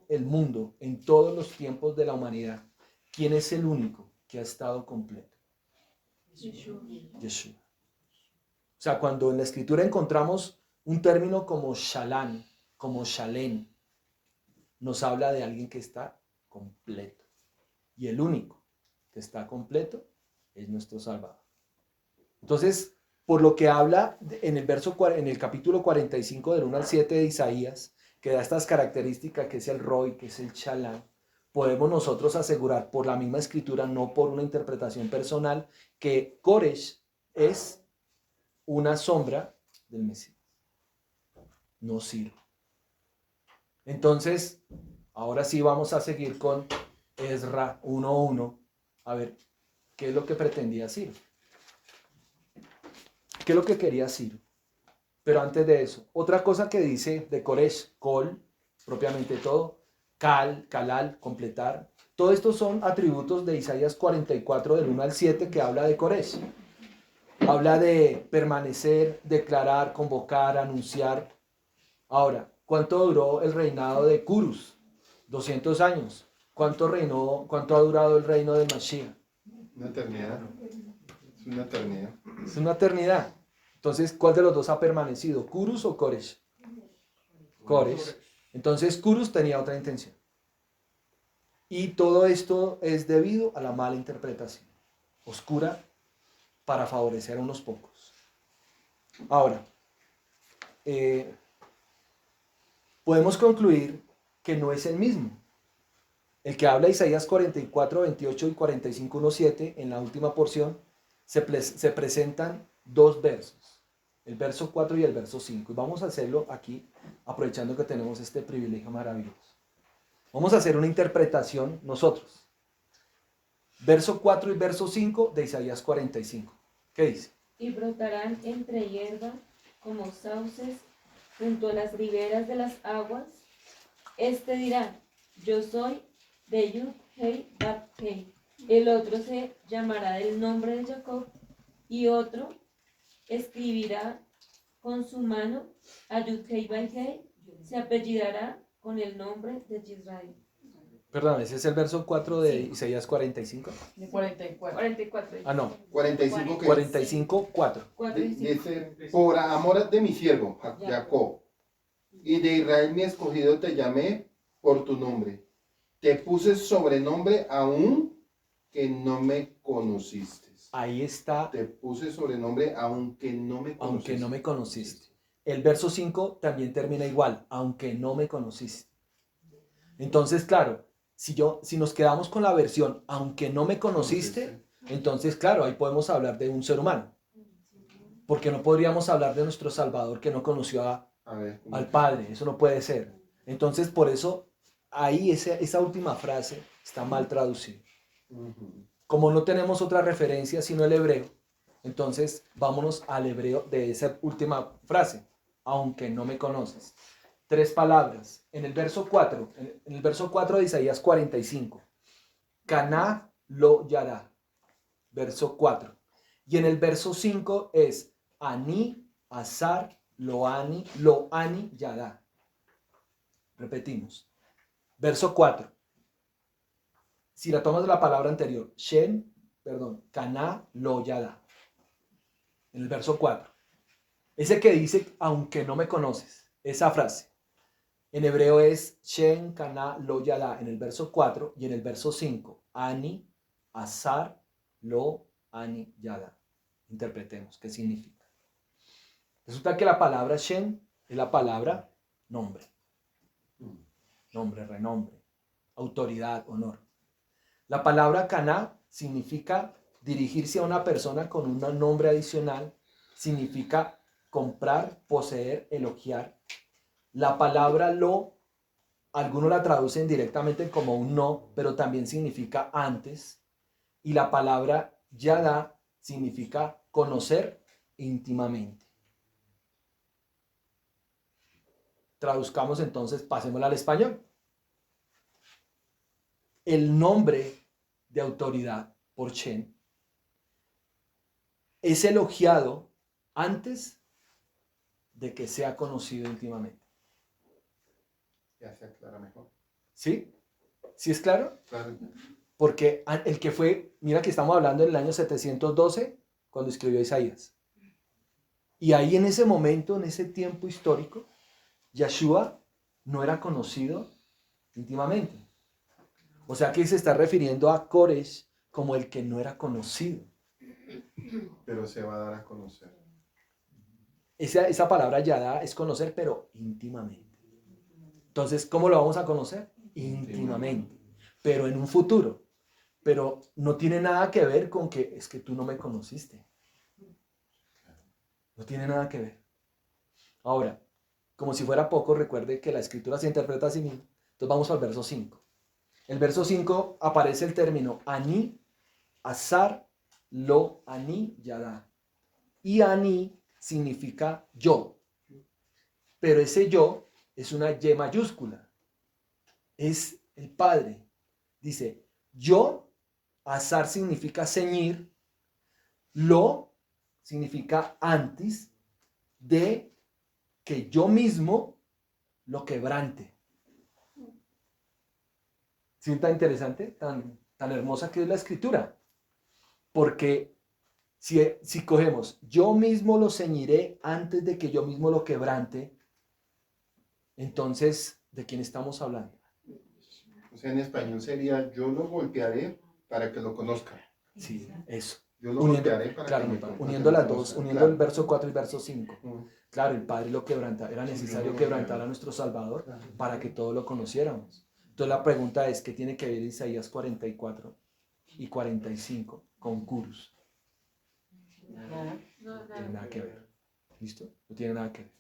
el mundo, en todos los tiempos de la humanidad, ¿quién es el único que ha estado completo? Yeshua. O sea, cuando en la escritura encontramos un término como Shalán, como Shalem, nos habla de alguien que está completo. Y el único que está completo es nuestro Salvador. Entonces, por lo que habla en el capítulo 45 del 1 al 7 de Isaías, que da estas características, que es el Roy, que es el Shalán, podemos nosotros asegurar por la misma escritura, no por una interpretación personal, que Koresh es una sombra del Mesías, no Ciro. Entonces, ahora sí vamos a seguir con Ezra 1:1, a ver qué es lo que pretendía Ciro. ¿Qué es lo que quería Ciro? Pero antes de eso, otra cosa que dice de Koresh, Kol, propiamente todo, Kal, Kalal, completar. Todo esto son atributos de Isaías 44 del 1 al 7 que habla de Koresh. Habla de permanecer, declarar, convocar, anunciar. Ahora, ¿cuánto duró el reinado de Curus? 200 años. ¿Cuánto ha durado el reino de Mashiach? Una eternidad. Es una eternidad. Es una eternidad. Entonces, ¿cuál de los dos ha permanecido? ¿Curus o Koresh? Koresh. Entonces, Curus tenía otra intención. Y todo esto es debido a la mala interpretación oscura para favorecer a unos pocos. Ahora, podemos concluir que no es el mismo. El que habla Isaías 44, 28 y 45, 1, 7, en la última porción, se presentan dos versos, el verso 4 y el verso 5. Y vamos a hacerlo aquí, aprovechando que tenemos este privilegio maravilloso. Vamos a hacer una interpretación nosotros. Verso 4 y verso 5 de Isaías 45. ¿Qué dice? Y brotarán entre hierba como sauces junto a las riberas de las aguas. Este dirá, yo soy de Yud Hei Bab Hei. El otro se llamará del nombre de Jacob Y otro escribirá con su mano a Yud-Hei Vay-Hei, se apellidará con el nombre de Israel. Perdón, ese es el verso 4 de Sí. Isaías 45. De 44. 44. Ah, no, 45 que 45, 4. 4 y 5. dice, por amor de mi siervo, Jacob, y de Israel mi escogido te llamé por tu nombre. Te puse sobrenombre aún que no me conociste. Ahí está, Te puse sobrenombre aunque no me conociste. aunque no me conociste. El verso 5 también termina igual, aunque no me conociste. Entonces, claro, si nos quedamos con la versión, aunque no me conociste, entonces, claro, ahí podemos hablar de un ser humano. Porque no podríamos hablar de nuestro Salvador que no conoció A ver, al Padre, eso no puede ser. Entonces, por eso, ahí esa última frase está mal traducida. Ujú. Como no tenemos otra referencia sino el hebreo, entonces vámonos al hebreo de esa última frase, aunque no me conoces. 3 palabras. En el verso 4, en el verso 4 de Isaías 45, Caná lo yará, verso 4. Y en el verso 5 es Ani, Azar, lo ani yará. Repetimos. Verso 4. Si la tomas de la palabra anterior, Caná lo yará. En el verso 4. Ese que dice, aunque no me conoces, esa frase. En hebreo es Shen, Caná, lo yará en el verso 4 y en el verso 5, Ani, Azar, lo, ani, yará. Interpretemos, ¿qué significa? Resulta que la palabra Shen es la palabra nombre. Nombre, renombre, autoridad, honor. La palabra Caná significa dirigirse a una persona con un nombre adicional, significa comprar, poseer, elogiar. La palabra lo, algunos la traducen directamente como un no, pero también significa antes. Y la palabra yada significa conocer íntimamente. Traduzcamos entonces, pasémosla al español. El nombre de autoridad por Shen es elogiado antes de que sea conocido íntimamente. Ya se aclara mejor. ¿Sí? ¿Sí es claro? Claro. Porque el que fue, mira que estamos hablando del año 712, cuando escribió Isaías. Y ahí en ese momento, en ese tiempo histórico, Yeshua no era conocido íntimamente. O sea que se está refiriendo a Koresh como el que no era conocido. Pero se va a dar a conocer. Esa palabra yada es conocer, pero íntimamente. Entonces, ¿cómo lo vamos a conocer? Íntimamente. Pero en un futuro. Pero no tiene nada que ver con que es que tú no me conociste. No tiene nada que ver. Ahora, como si fuera poco, recuerde que la escritura se interpreta así mismo. Entonces vamos al verso 5. El verso 5 aparece el término Ani, Azar, lo, ani, yada. Y Ani significa yo. Pero ese yo es una Y mayúscula. Es el Padre. Dice, yo, Azar significa ceñir, lo significa antes de que yo mismo lo quebrante. ¿Sí tan interesante? Tan hermosa que es la escritura. Porque si cogemos, yo mismo lo ceñiré antes de que yo mismo lo quebrante, entonces, ¿de quién estamos hablando? O sea, en español sería, yo lo golpearé para que lo conozca. Sí, eso. Yo lo Uniendo, golpearé para claro, que me uniendo las dos, conozca. uniendo Claro. el verso 4 y el verso 5. Mm. Claro, el Padre lo quebranta. Era necesario quebrantar a nuestro Salvador para que todos lo conociéramos. Entonces la pregunta es, ¿qué tiene que ver Isaías 44 y 45 con Curus? No tiene nada que ver. ¿Listo? No tiene nada que ver.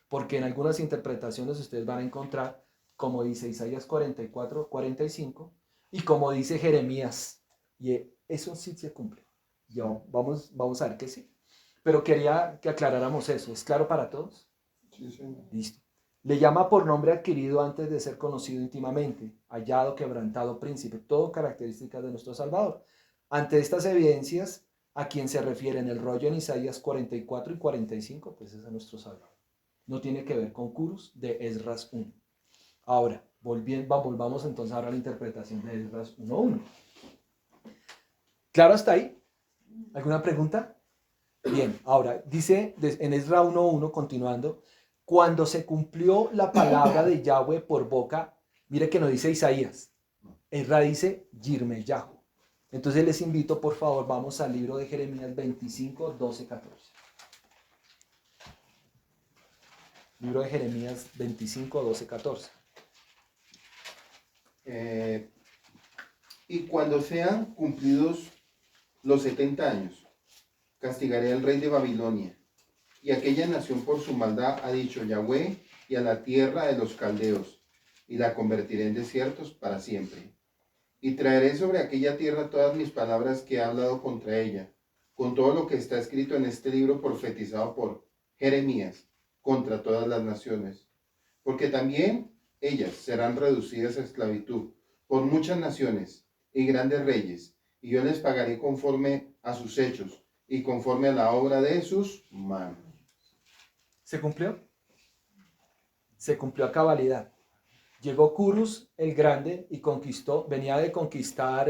Porque en algunas interpretaciones ustedes van a encontrar, como dice Isaías 44, 45, y como dice Jeremías. Y eso sí se cumple. Ya vamos a ver que sí. Pero quería que aclaráramos eso. ¿Es claro para todos? Sí, señor. Listo. Le llama por nombre adquirido antes de ser conocido íntimamente, hallado, quebrantado, príncipe, todo características de nuestro Salvador. Ante estas evidencias, a quien se refiere en el rollo en Isaías 44 y 45, pues es a nuestro Salvador. No tiene que ver con Curus de Esdras 1. Ahora, volvamos entonces ahora a la interpretación de Esdras 1.1. ¿Claro hasta ahí? ¿Alguna pregunta? Bien, ahora dice en Esdras 1.1, continuando, cuando se cumplió la palabra de Yahweh por boca, mire que no dice Isaías, Esdras dice Yirmeyahu. Entonces les invito, por favor, vamos al libro de Jeremías 25, 12, 14. Libro de Jeremías 25, 12, 14. Y cuando sean cumplidos los 70 años, castigaré al rey de Babilonia, y aquella nación por su maldad ha dicho Yahweh, y a la tierra de los caldeos, y la convertiré en desiertos para siempre. Y traeré sobre aquella tierra todas mis palabras que he hablado contra ella, con todo lo que está escrito en este libro profetizado por Jeremías, contra todas las naciones. Porque también ellas serán reducidas a esclavitud por muchas naciones y grandes reyes, y yo les pagaré conforme a sus hechos y conforme a la obra de sus manos. ¿Se cumplió? Se cumplió a cabalidad. Llegó Curus el Grande y conquistó, venía de conquistar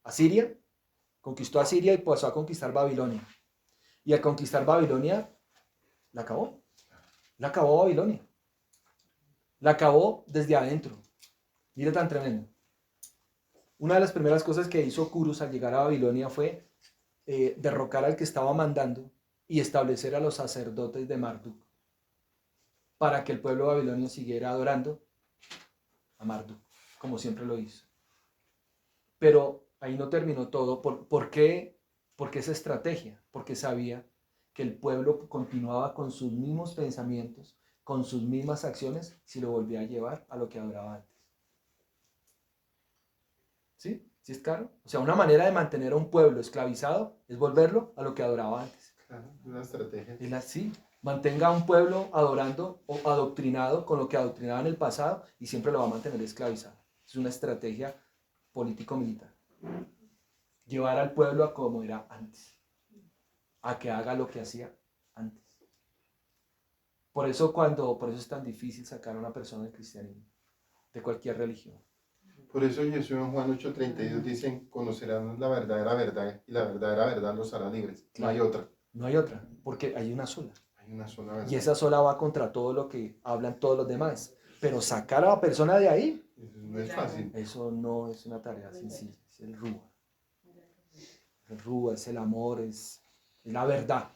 Asiria, conquistó Asiria y pasó a conquistar Babilonia. Y al conquistar Babilonia, la acabó. La acabó Babilonia. La acabó desde adentro. Mire tan tremendo. Una de las primeras cosas que hizo Curus al llegar a Babilonia fue derrocar al que estaba mandando y establecer a los sacerdotes de Marduk para que el pueblo babilonio siguiera adorando a Marduk, como siempre lo hizo. Pero ahí no terminó todo. ¿Por qué? Porque esa estrategia, porque sabía que el pueblo continuaba con sus mismos pensamientos, con sus mismas acciones, si lo volvía a llevar a lo que adoraba antes. ¿Sí? ¿Sí es claro? O sea, una manera de mantener a un pueblo esclavizado es volverlo a lo que adoraba antes. Claro, una estrategia. Es así. Mantenga a un pueblo adorando o adoctrinado con lo que adoctrinaba en el pasado y siempre lo va a mantener esclavizado. Es una estrategia político-militar. Llevar al pueblo a como era antes, a que haga lo que hacía antes. Por eso es tan difícil sacar a una persona del cristianismo, de cualquier religión. Por eso Jesús en Juan 8:32 dicen, conocerán la verdadera verdad y la verdadera verdad los hará libres. No hay otra. No hay otra, porque hay una sola. Hay una sola verdad. Y esa sola va contra todo lo que hablan todos los demás. Pero sacar a la persona de ahí, Eso no es fácil. eso no es una tarea sencilla. Es el rúa. El rúa, es el amor, es la verdad.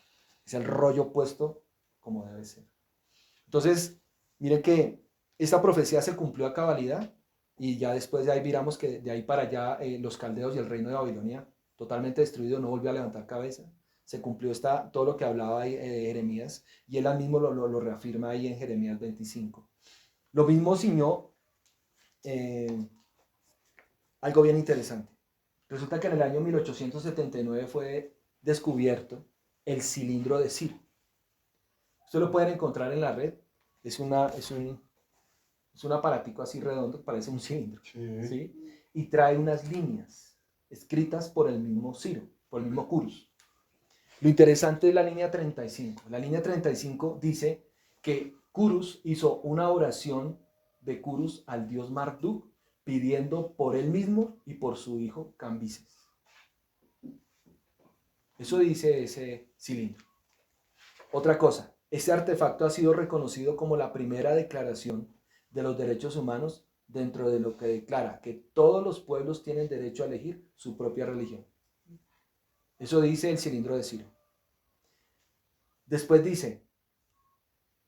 Es el rollo puesto como debe ser. Entonces, miren que esta profecía se cumplió a cabalidad y ya después de ahí miramos que de ahí para allá los caldeos y el reino de Babilonia totalmente destruido, no volvió a levantar cabeza. Se cumplió todo lo que hablaba ahí, Jeremías, y él mismo lo reafirma ahí en Jeremías 25. Lo mismo ciñó algo bien interesante. Resulta que en el año 1879 fue descubierto el cilindro de Ciro. Ustedes lo pueden encontrar en la red. Es un aparatico así redondo que parece un cilindro. Sí. ¿Sí? Y trae unas líneas escritas por el mismo Ciro, por el mismo Curus. Lo interesante es la línea 35. La línea 35 dice que Curus hizo una oración de Curus al dios Marduk pidiendo por él mismo y por su hijo Cambises. Eso dice ese cilindro. Otra cosa, este artefacto ha sido reconocido como la primera declaración de los derechos humanos dentro de lo que declara que todos los pueblos tienen derecho a elegir su propia religión. Eso dice el cilindro de Ciro. Después dice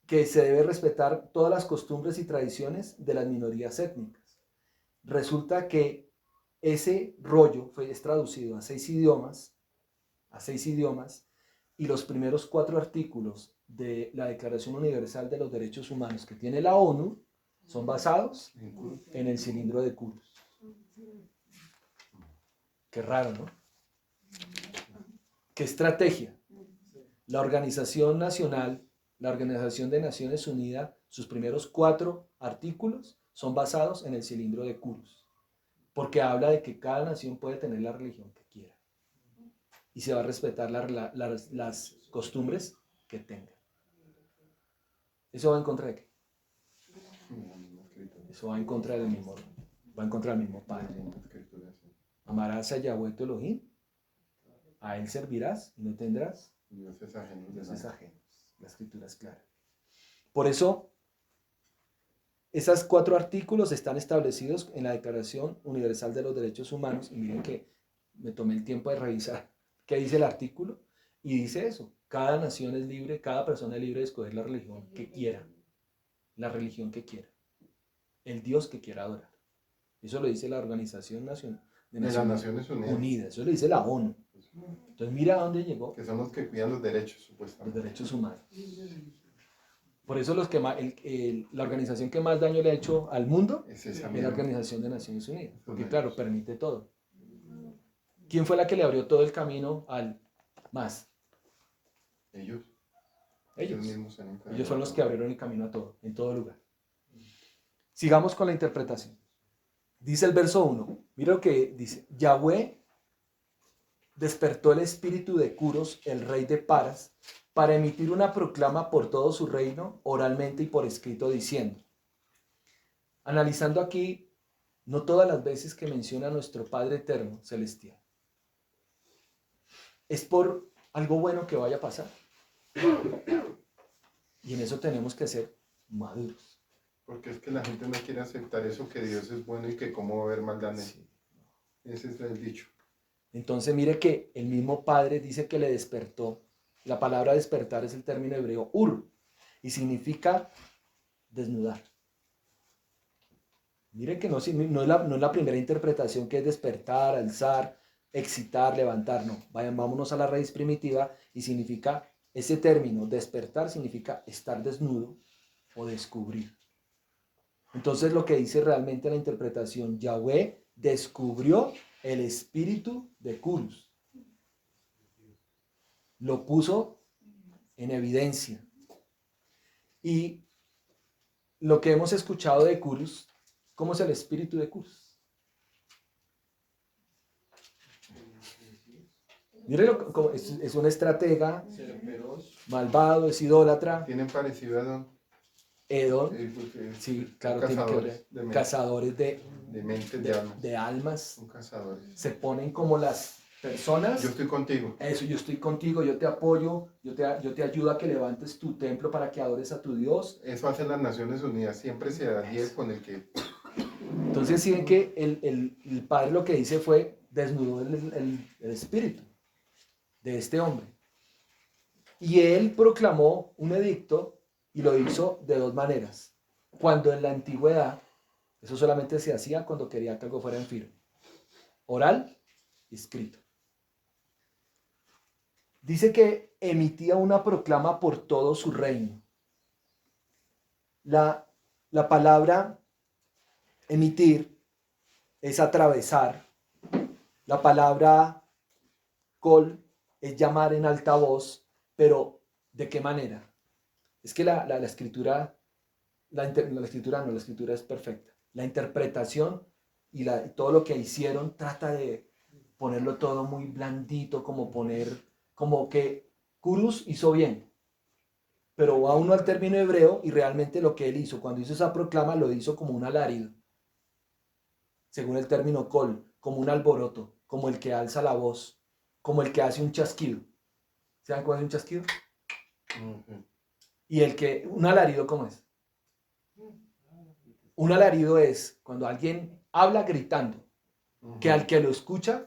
que se debe respetar todas las costumbres y tradiciones de las minorías étnicas. Resulta que ese rollo es traducido a 6 idiomas, y los primeros 4 artículos de la Declaración Universal de los Derechos Humanos que tiene la ONU son basados en el cilindro de Curus. Qué raro, ¿no? ¿Qué estrategia? La Organización Nacional, la Organización de Naciones Unidas, sus primeros 4 artículos son basados en el cilindro de Curus. porque habla de que cada nación puede tener la religión que quiera y se va a respetar las costumbres que tenga. ¿Eso va en contra de qué? Eso va en contra del mismo, va en contra del mismo Padre. Amarás a Yahweh tu Elohim, a Él servirás y no tendrás Dioses ajenos de dioses nada. ajenos. La escritura es clara. Por eso, esos 4 artículos están establecidos en la Declaración Universal de los Derechos Humanos. Y miren que me tomé el tiempo de revisar qué dice el artículo. Y dice eso, cada nación es libre, cada persona es libre de escoger la religión que quiera. La religión que quiera. El Dios que quiera adorar. Eso lo dice la Organización Nacional De las Naciones Unidas. Eso lo dice la ONU. Entonces mira a dónde llegó Que son los que cuidan los derechos, los supuestamente. derechos humanos. Por eso los que la organización que más daño le ha hecho al mundo Es esa es la misma. Organización de Naciones Unidas. Porque Correcto. claro, permite todo. ¿Quién fue la que le abrió todo el camino al más? Ellos. Ellos. mismos se han encargado. Ellos son los que abrieron el camino a todo, en todo lugar. Sigamos con la interpretación. Dice el verso 1. Mira lo que dice. Yahweh despertó el espíritu de Curos, el rey de Paras, para emitir una proclama por todo su reino, oralmente y por escrito, diciendo. Analizando aquí, no todas las veces que menciona a nuestro Padre Eterno Celestial, es por algo bueno que vaya a pasar. Y en eso tenemos que ser maduros. Porque es que la gente no quiere aceptar eso, que Dios es bueno y que cómo va a haber maldad en él. Sí. Ese es el dicho. Entonces mire que el mismo Padre dice que le despertó. La palabra despertar es el término hebreo ur y significa desnudar. Mire que no es la primera interpretación que es despertar, alzar, excitar, levantar. No, vámonos a la raíz primitiva y significa, ese término despertar significa estar desnudo o descubrir. Entonces lo que dice realmente la interpretación, Yahweh descubrió el espíritu de Curus. Lo puso en evidencia. Y lo que hemos escuchado de Curus, ¿cómo es el espíritu de Curus? Mírenlo, como es un estratega, malvado, es idólatra, Tienen parecido a Don. Edom, Porque sí, claro, tiene que ver, cazadores cazadores de mentes, de almas. de almas, Son cazadores. se ponen como las personas. Yo estoy contigo. Eso, yo estoy contigo, yo te apoyo, yo te ayudo a que levantes tu templo para que adores a tu Dios. Eso hacen las Naciones Unidas. Siempre se alía con el que... Entonces, si ven que el Padre lo que dice fue desnudó el espíritu de este hombre. Y él proclamó un edicto y lo hizo de 2 maneras. Cuando en la antigüedad, eso solamente se hacía cuando quería que algo fuera en firme. Oral y escrito. Dice que emitía una proclama por todo su reino. La palabra emitir es atravesar. La palabra col es llamar en alta voz, pero ¿de qué manera? Es que la escritura, la escritura es perfecta. La interpretación y todo lo que hicieron trata de ponerlo todo muy blandito, como que Curus hizo bien. Pero va uno al término hebreo y realmente lo que él hizo, cuando hizo esa proclama, lo hizo como un alarido. Según el término kol, como un alboroto, como el que alza la voz, como el que hace un chasquido. ¿Saben cuál es un chasquido? Y un alarido, ¿cómo es? Un alarido es cuando alguien habla gritando, que al que lo escucha,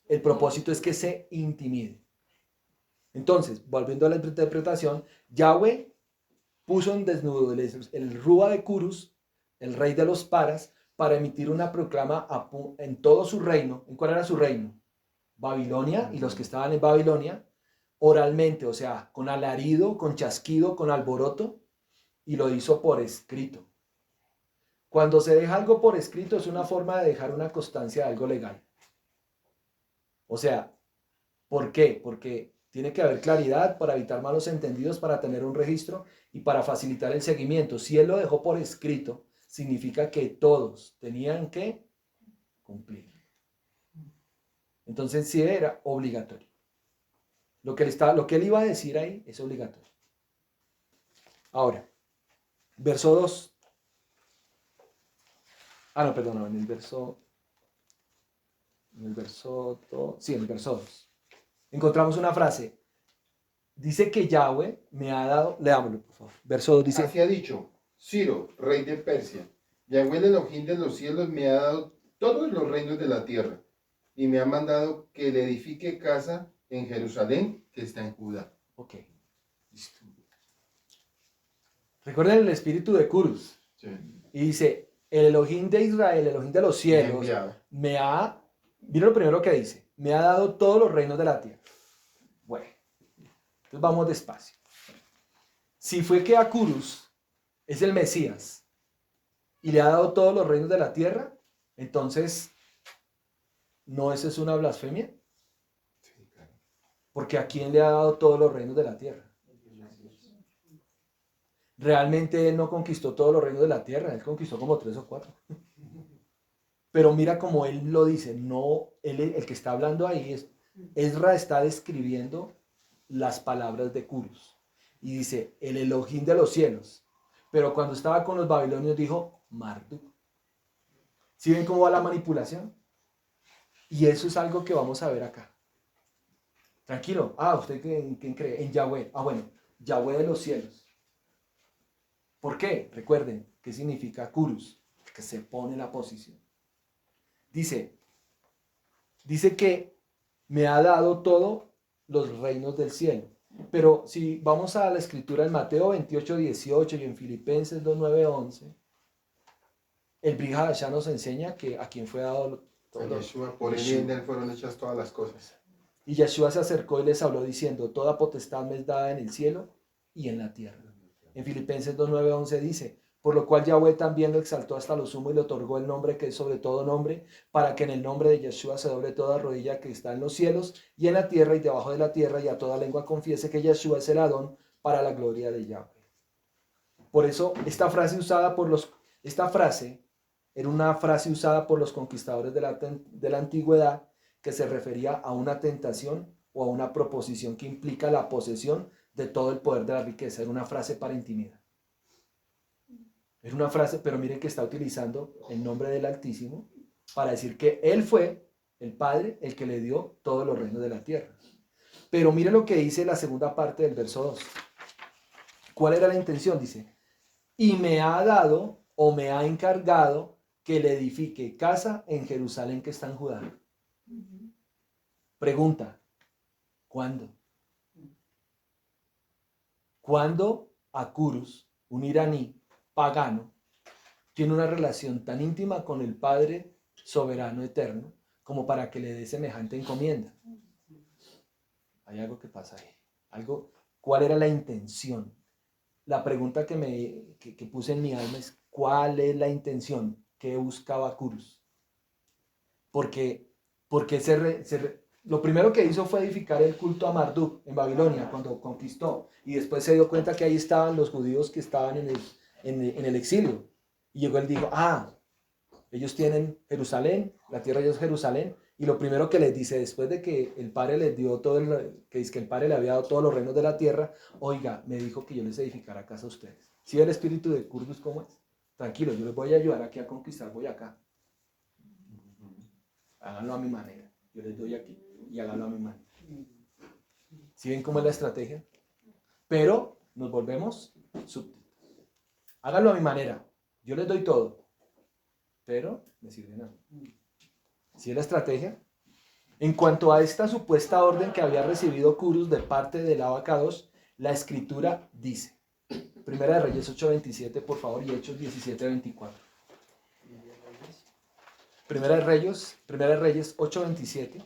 el propósito es que se intimide. Entonces, volviendo a la interpretación, Yahweh puso en desnudo el Rúa de Curus, el rey de los Paras, para emitir una proclama en todo su reino. ¿En cuál era su reino? Babilonia, y los que estaban en Babilonia, oralmente, o sea, con alarido, con chasquido, con alboroto, y lo hizo por escrito. Cuando se deja algo por escrito es una forma de dejar una constancia de algo legal. O sea, ¿por qué? Porque tiene que haber claridad para evitar malos entendidos, para tener un registro y para facilitar el seguimiento. Si él lo dejó por escrito, significa que todos tenían que cumplir. Entonces sí era obligatorio. Lo que él iba a decir ahí es obligatorio. Ahora, verso 2. No, perdón, en el verso 2. Encontramos una frase. Dice que Yahweh me ha dado, leámoslo por favor. Verso 2 dice, Así ha dicho Ciro, rey de Persia: Yahweh el Elohim de los cielos me ha dado todos los reinos de la tierra, y me ha mandado que le edifique casa en Jerusalén, que está en Judá. ok, listo. Recuerden el espíritu de Curus. Sí. Y dice, el Elohim de Israel, el Elohim de los cielos, mira lo primero que dice, me ha dado todos los reinos de la tierra. Bueno, entonces vamos despacio. Si fue que a Curus es el Mesías y le ha dado todos los reinos de la tierra, entonces, ¿no eso es una blasfemia? Sí, claro. Porque ¿a quién le ha dado todos los reinos de la tierra? Realmente él no conquistó todos los reinos de la tierra, él conquistó como 3 o 4. Pero mira como él lo dice, no, el que está hablando ahí es, Ezra está describiendo las palabras de Curus. Y dice, el Elohim de los cielos. Pero cuando estaba con los babilonios dijo, Marduk. ¿Sí ven cómo va la manipulación? Y eso es algo que vamos a ver acá. Tranquilo. ¿Usted quién cree? En Yahweh. Bueno, Yahweh de los cielos. ¿Por qué? Recuerden, ¿qué significa Curus? Que se pone en la posición. Dice que me ha dado todos los reinos del cielo. Pero si vamos a la escritura en Mateo 28, 18 y en Filipenses 2, 9, 11, el Brit Hadashah nos enseña que a quien fue dado todo. Yeshua, por él y en él fueron hechas todas las cosas. Y Yeshua se acercó y les habló diciendo, toda potestad me es dada en el cielo y en la tierra. En Filipenses 2, 9, 11 dice, por lo cual Yahweh también lo exaltó hasta lo sumo y le otorgó el nombre que es sobre todo nombre, para que en el nombre de Yeshua se doble toda rodilla que está en los cielos y en la tierra y debajo de la tierra, y a toda lengua confiese que Yeshua es el Adón para la gloria de Yahweh. Por eso esta frase era una frase usada por los conquistadores de la antigüedad, que se refería a una tentación o a una proposición que implica la posesión de todo el poder de la riqueza. Era una frase para intimidar. Era una frase, pero miren que está utilizando el nombre del Altísimo para decir que Él fue el Padre el que le dio todos los reinos de la tierra. Pero miren lo que dice la segunda parte del verso 2. ¿Cuál era la intención? Dice, y me ha dado o me ha encargado que le edifique casa en Jerusalén que está en Judá. Pregunta, ¿cuándo? ¿Cuándo a Curus, un iraní pagano, tiene una relación tan íntima con el Padre soberano eterno como para que le dé semejante encomienda? Hay algo que pasa ahí. ¿Cuál era la intención? La pregunta que puse en mi alma es, ¿cuál es la intención que buscaba Curus? Porque lo primero que hizo fue edificar el culto a Marduk en Babilonia cuando conquistó, y después se dio cuenta que ahí estaban los judíos que estaban en el exilio, y llegó él dijo, ellos tienen Jerusalén, la tierra de ellos es Jerusalén, y lo primero que les dice después de que el Padre les dio que el Padre le había dado todos los reinos de la tierra, oiga, me dijo que yo les edificara casa a ustedes. ¿Sí ve el espíritu de Curus cómo es? Tranquilo, yo les voy a ayudar aquí a conquistar Boyacá. Háganlo a mi manera. Yo les doy aquí y háganlo a mi manera. ¿Sí ven cómo es la estrategia? Pero nos volvemos súbditos. Háganlo a mi manera. Yo les doy todo. Pero me sirven a mí. ¿Sí es la estrategia? En cuanto a esta supuesta orden que había recibido Curus de parte del Abacados, la escritura dice, Primera de Reyes 8:27, por favor, y Hechos 17:24. Primera de Reyes 8:27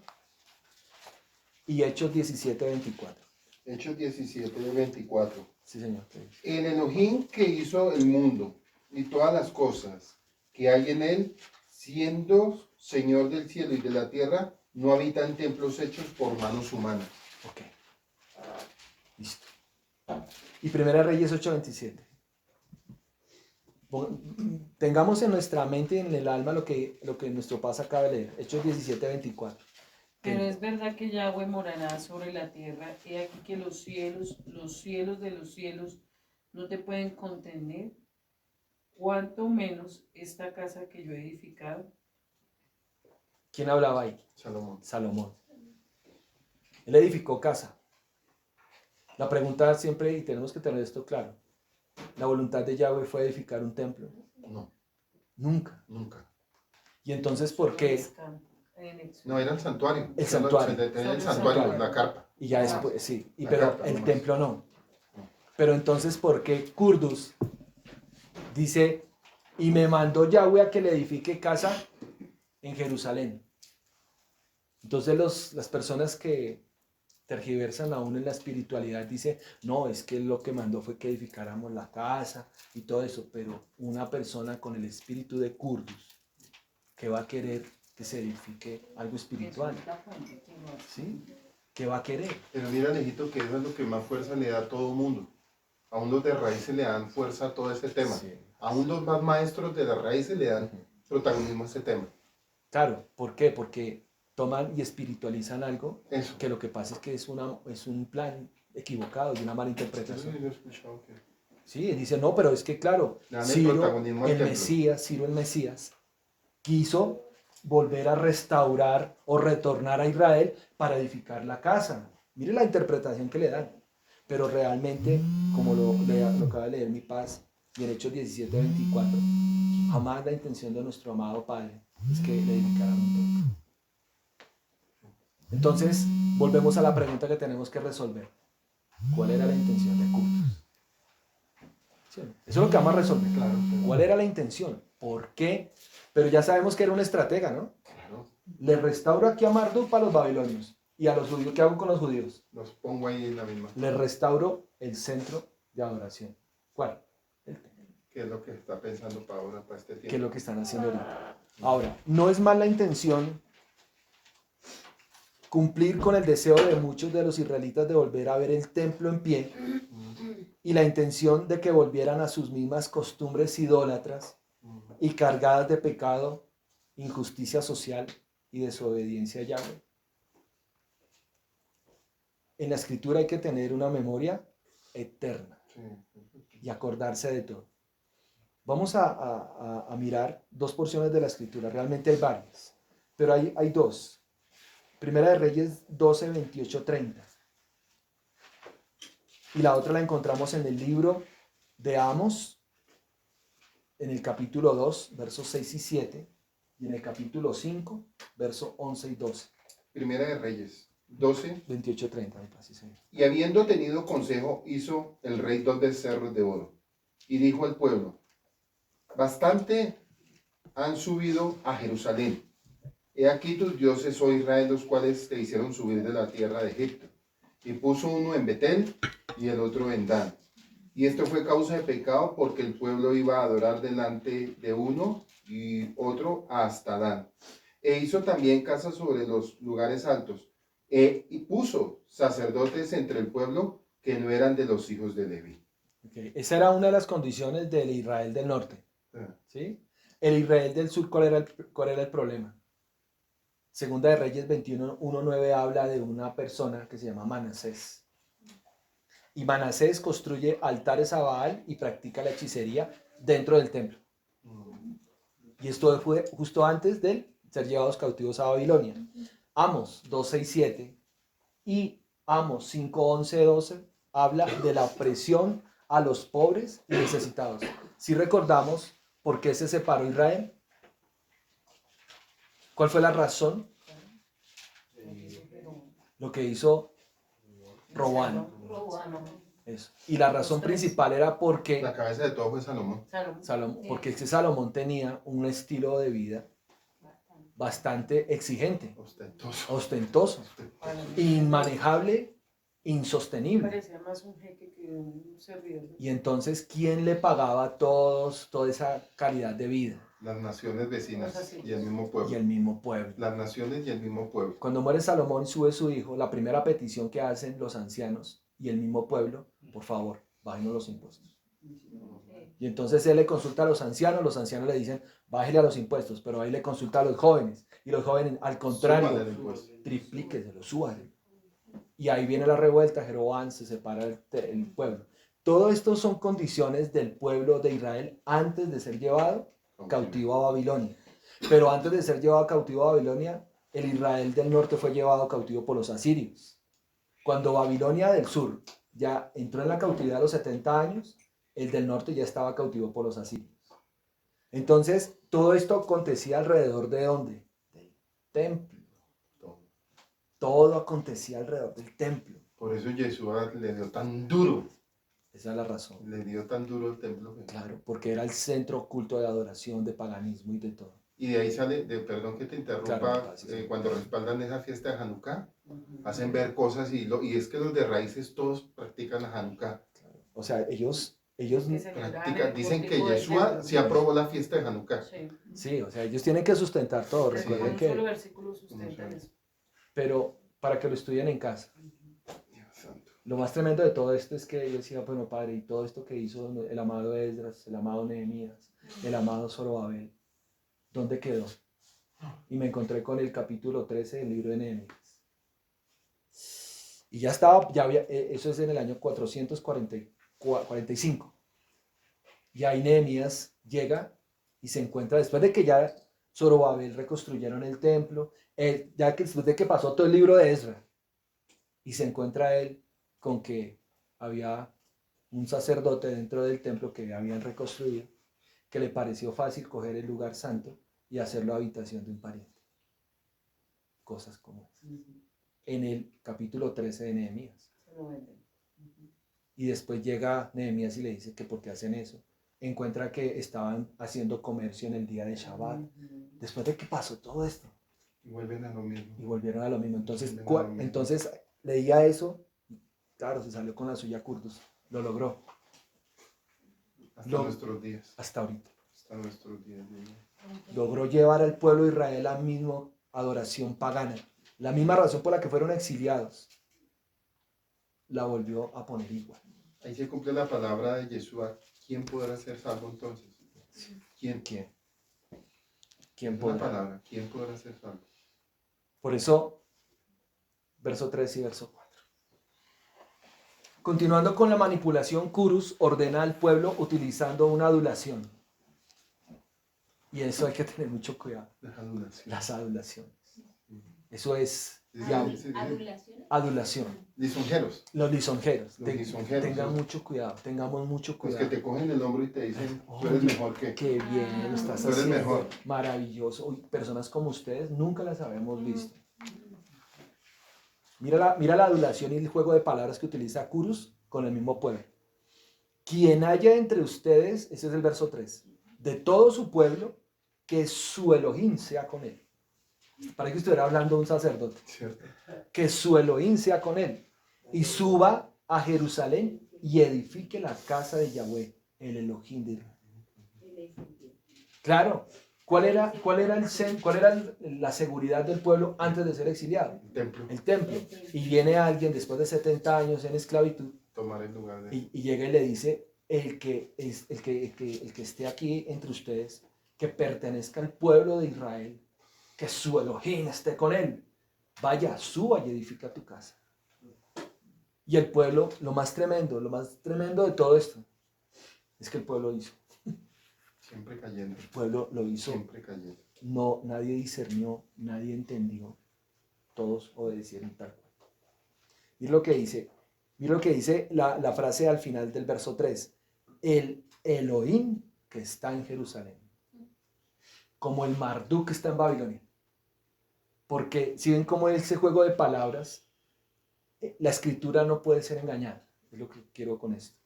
y Hechos 17:24. Hechos 17:24. Sí, señor. El Elohim que hizo el mundo y todas las cosas que hay en él, siendo Señor del cielo y de la tierra, no habita en templos hechos por manos humanas. Ok. Listo. Y Primera de Reyes 8:27. Tengamos en nuestra mente y en el alma lo que nuestro Paz acaba de leer, Hechos 17:24. Pero es verdad que Yahweh morará sobre la tierra. He aquí que los cielos de los cielos no te pueden contener. Cuanto menos esta casa que yo he edificado. ¿Quién hablaba ahí? Salomón. Salomón. Él edificó casa. La pregunta siempre, y tenemos que tener esto claro, ¿la voluntad de Yahweh fue edificar un templo? No, Nunca. nunca. ¿Y entonces por qué? No, era el santuario. El santuario. Tenía el santuario, la carpa. Y ya después, sí, La pero carpa el nomás. templo no. Pero entonces, ¿por qué Kurdus dice, y me mandó Yahweh a que le edifique casa en Jerusalén? Entonces las personas que tergiversan aún en la espiritualidad dicen, no, es que lo que mandó fue que edificáramos la casa y todo eso, pero una persona con el espíritu de Kurdus, que va a querer que se edifique algo espiritual, ¿sí? ¿Qué va a querer? Pero mira, Alejito, que eso es lo que más fuerza le da a todo mundo. Aún los de raíces le dan fuerza a todo ese tema. Sí. Aún los más maestros de las raíces le dan protagonismo a ese tema. Claro, ¿por qué? Porque toman y espiritualizan algo Eso. que lo que pasa es que es un plan equivocado y una mala Eso interpretación. sí lo he escuchado que... Sí, dice, no, pero es que claro, Le dan el Ciro protagonismo al el templo. Mesías, Ciro el Mesías, quiso volver a restaurar o retornar a Israel para edificar la casa. Mire la interpretación que le dan. Pero realmente, como lo acaba de leer mi Paz, y en Hechos 17:24, jamás la intención de nuestro amado Padre es que le edificaran un templo. Entonces, volvemos a la pregunta que tenemos que resolver. ¿Cuál era la intención de Kurdus? ¿Sí? Eso es lo que vamos a resolver. Claro, ¿Cuál era la intención? ¿Por qué? Pero ya sabemos que era un estratega, ¿no? claro. Le restauro aquí a Marduk para los babilonios. ¿Y a los judíos qué hago con los judíos? Los pongo ahí en la misma. Le restauro el centro de adoración. ¿Cuál? El templo. ¿Qué es lo que está pensando para ahora, para este tiempo? Que es lo que están haciendo ahorita. Ahora, no es más la intención cumplir con el deseo de muchos de los israelitas de volver a ver el templo en pie y la intención de que volvieran a sus mismas costumbres idólatras y cargadas de pecado, injusticia social y desobediencia a Yahweh. En la escritura hay que tener una memoria eterna Sí. y acordarse de todo. Vamos a mirar dos porciones de la escritura, realmente hay varias, pero hay dos. Primera de Reyes 12, 28, 30. Y la otra la encontramos en el libro de Amos, en el capítulo 2, versos 6 y 7, y en el capítulo 5, versos 11 y 12. Primera de Reyes 12. 28, 30, me parece, señor. Y habiendo tenido consejo, hizo el rey 2 becerros de oro. Y dijo al pueblo, bastante han subido a Jerusalén. He aquí tus dioses, oh Israel, los cuales te hicieron subir de la tierra de Egipto. Y puso uno en Betel y el otro en Dan. Y esto fue causa de pecado porque el pueblo iba a adorar delante de uno y otro hasta Dan. E hizo también casas sobre los lugares altos. Y puso sacerdotes entre el pueblo que no eran de los hijos de Leví. Okay. Esa era una de las condiciones del Israel del norte. ¿Sí? El Israel del sur, ¿cuál era el problema? Segunda de Reyes 21:1-9 habla de una persona que se llama Manasés. Y Manasés construye altares a Baal y practica la hechicería dentro del templo. Y esto fue justo antes de ser llevados cautivos a Babilonia. Amos 2:6-7 y Amos 5:11-12 habla de la opresión a los pobres y necesitados. Si recordamos por qué se separó Israel, ¿cuál fue la razón? Lo que hizo Roboam. Eso. Y la razón principal era porque La cabeza de todo fue Salomón. Porque es que Salomón tenía un estilo de vida bastante exigente, Ostentoso. ostentoso, inmanejable, insostenible. Parecía más un jeque que un servidor. Y entonces, ¿quién le pagaba toda esa calidad de vida? Las naciones vecinas y el mismo Y pueblo. el mismo pueblo. Las naciones y el mismo pueblo. Cuando muere Salomón y sube su hijo, la primera petición que hacen los ancianos y el mismo pueblo, por favor, bájenos los impuestos. Y entonces él le consulta a los ancianos le dicen, bájele a los impuestos, pero ahí le consulta a los jóvenes, y los jóvenes, al contrario, Súbale el impuesto. triplíqueselo, súbale. Y ahí viene la revuelta, Jeroboam se separa el pueblo. Todo esto son condiciones del pueblo de Israel antes de ser llevado cautivo a Babilonia. Pero antes de ser llevado cautivo a Babilonia, el Israel del norte fue llevado cautivo por los asirios. Cuando Babilonia del sur ya entró en la cautividad a los 70 años, el del norte ya estaba cautivo por los asirios. Entonces, todo esto acontecía alrededor de ¿dónde? Del templo. Todo acontecía alrededor del templo. Por eso Yeshua le dio tan duro. Esa es la razón. Le dio tan duro el templo. Claro, porque era el centro oculto de adoración, de paganismo y de todo. Y de ahí sale, perdón que te interrumpa, Claro, sí, sí. cuando respaldan esa fiesta de Hanukkah, hacen ver cosas y es que los de raíces todos practican la Hanukkah. O sea, ellos Que celebraban Practican, el dicen que cultivo del Yeshua templo. sí aprobó la fiesta de Hanukkah. Sí. sí, o sea, ellos tienen que sustentar todo. Pero con Recuerden un solo que, versículo sustenta eso. pero para que lo estudien en casa. Dios santo. Lo más tremendo de todo esto es que yo decía, bueno, padre, y todo esto que hizo el amado Esdras, el amado Nehemías, el amado Zorobabel, ¿dónde quedó? Y me encontré con el capítulo 13 del libro de Nehemías. Y ya estaba, ya había, eso es en el año 445. Y ahí Nehemías llega y se encuentra, después de que ya Zorobabel reconstruyeron el templo, ya que después de que pasó todo el libro de Esdras, y se encuentra él con que había un sacerdote dentro del templo que habían reconstruido, que le pareció fácil coger el lugar santo y hacerlo habitación de un pariente. Cosas como esas. En el capítulo 13 de Nehemías. Se lo venden. Y después llega Nehemías y le dice que por qué hacen eso. Encuentra que estaban haciendo comercio en el día de Shabbat. Después de que pasó todo esto. Y vuelven a lo mismo. Y volvieron a lo mismo. Entonces, Vuelven a lo mismo. entonces leía eso. Y claro, se salió con la suya Kurdus. Lo logró. Hasta nuestros días. Hasta ahorita. Hasta nuestros días. Logró llevar al pueblo de Israel a la misma adoración pagana. La misma razón por la que fueron exiliados. La volvió a poner igual. Ahí se cumple la palabra de Yeshua. ¿Quién podrá ser salvo entonces? ¿Quién? ¿Quién Es la podrá? palabra. ¿Quién podrá ser salvo? Por eso, verso 3 y verso 4. Continuando con la manipulación, Curus ordena al pueblo utilizando una adulación. Y eso hay que tener mucho cuidado. La adulación. Las adulaciones. Eso es Sí, ya, sí, sí, sí. Adulaciones. adulación. Lisonjeros. Los lisonjeros. Los lisonjeros, Tengan sí. mucho cuidado. Tengamos mucho Los cuidado. que te cogen el hombro y te dicen, tú eres Oye, mejor que... qué bien lo estás Tú eres haciendo. mejor. Maravilloso. Uy, personas como ustedes nunca las habíamos visto. Mira la adulación y el juego de palabras que utiliza Curus con el mismo pueblo. Quien haya entre ustedes, ese es el verso 3, de todo su pueblo, que su Elohim sea con él. Para que estuviera hablando un sacerdote. ¿Cierto? Que su Elohim sea con él. Y suba a Jerusalén y edifique la casa de Yahweh, el Elohim de Israel. Claro. ¿Cuál era la seguridad del pueblo antes de ser exiliado? El templo. El templo. Y viene alguien después de 70 años en esclavitud Tomar el lugar de... y llega y le dice, el que esté aquí entre ustedes, que pertenezca al pueblo de Israel, que su Elohim esté con él. Vaya, suba y edifica tu casa. Y el pueblo, lo más tremendo de todo esto, es que el pueblo hizo. Siempre cayendo. El pueblo lo hizo. Siempre cayendo. No, nadie discernió, nadie entendió. Todos obedecieron tal cual. Mira lo que dice la frase al final del verso 3. El Elohim que está en Jerusalén. Como el Marduk que está en Babilonia. Porque si ven cómo ese juego de palabras, la escritura no puede ser engañada. Es lo que quiero con esto.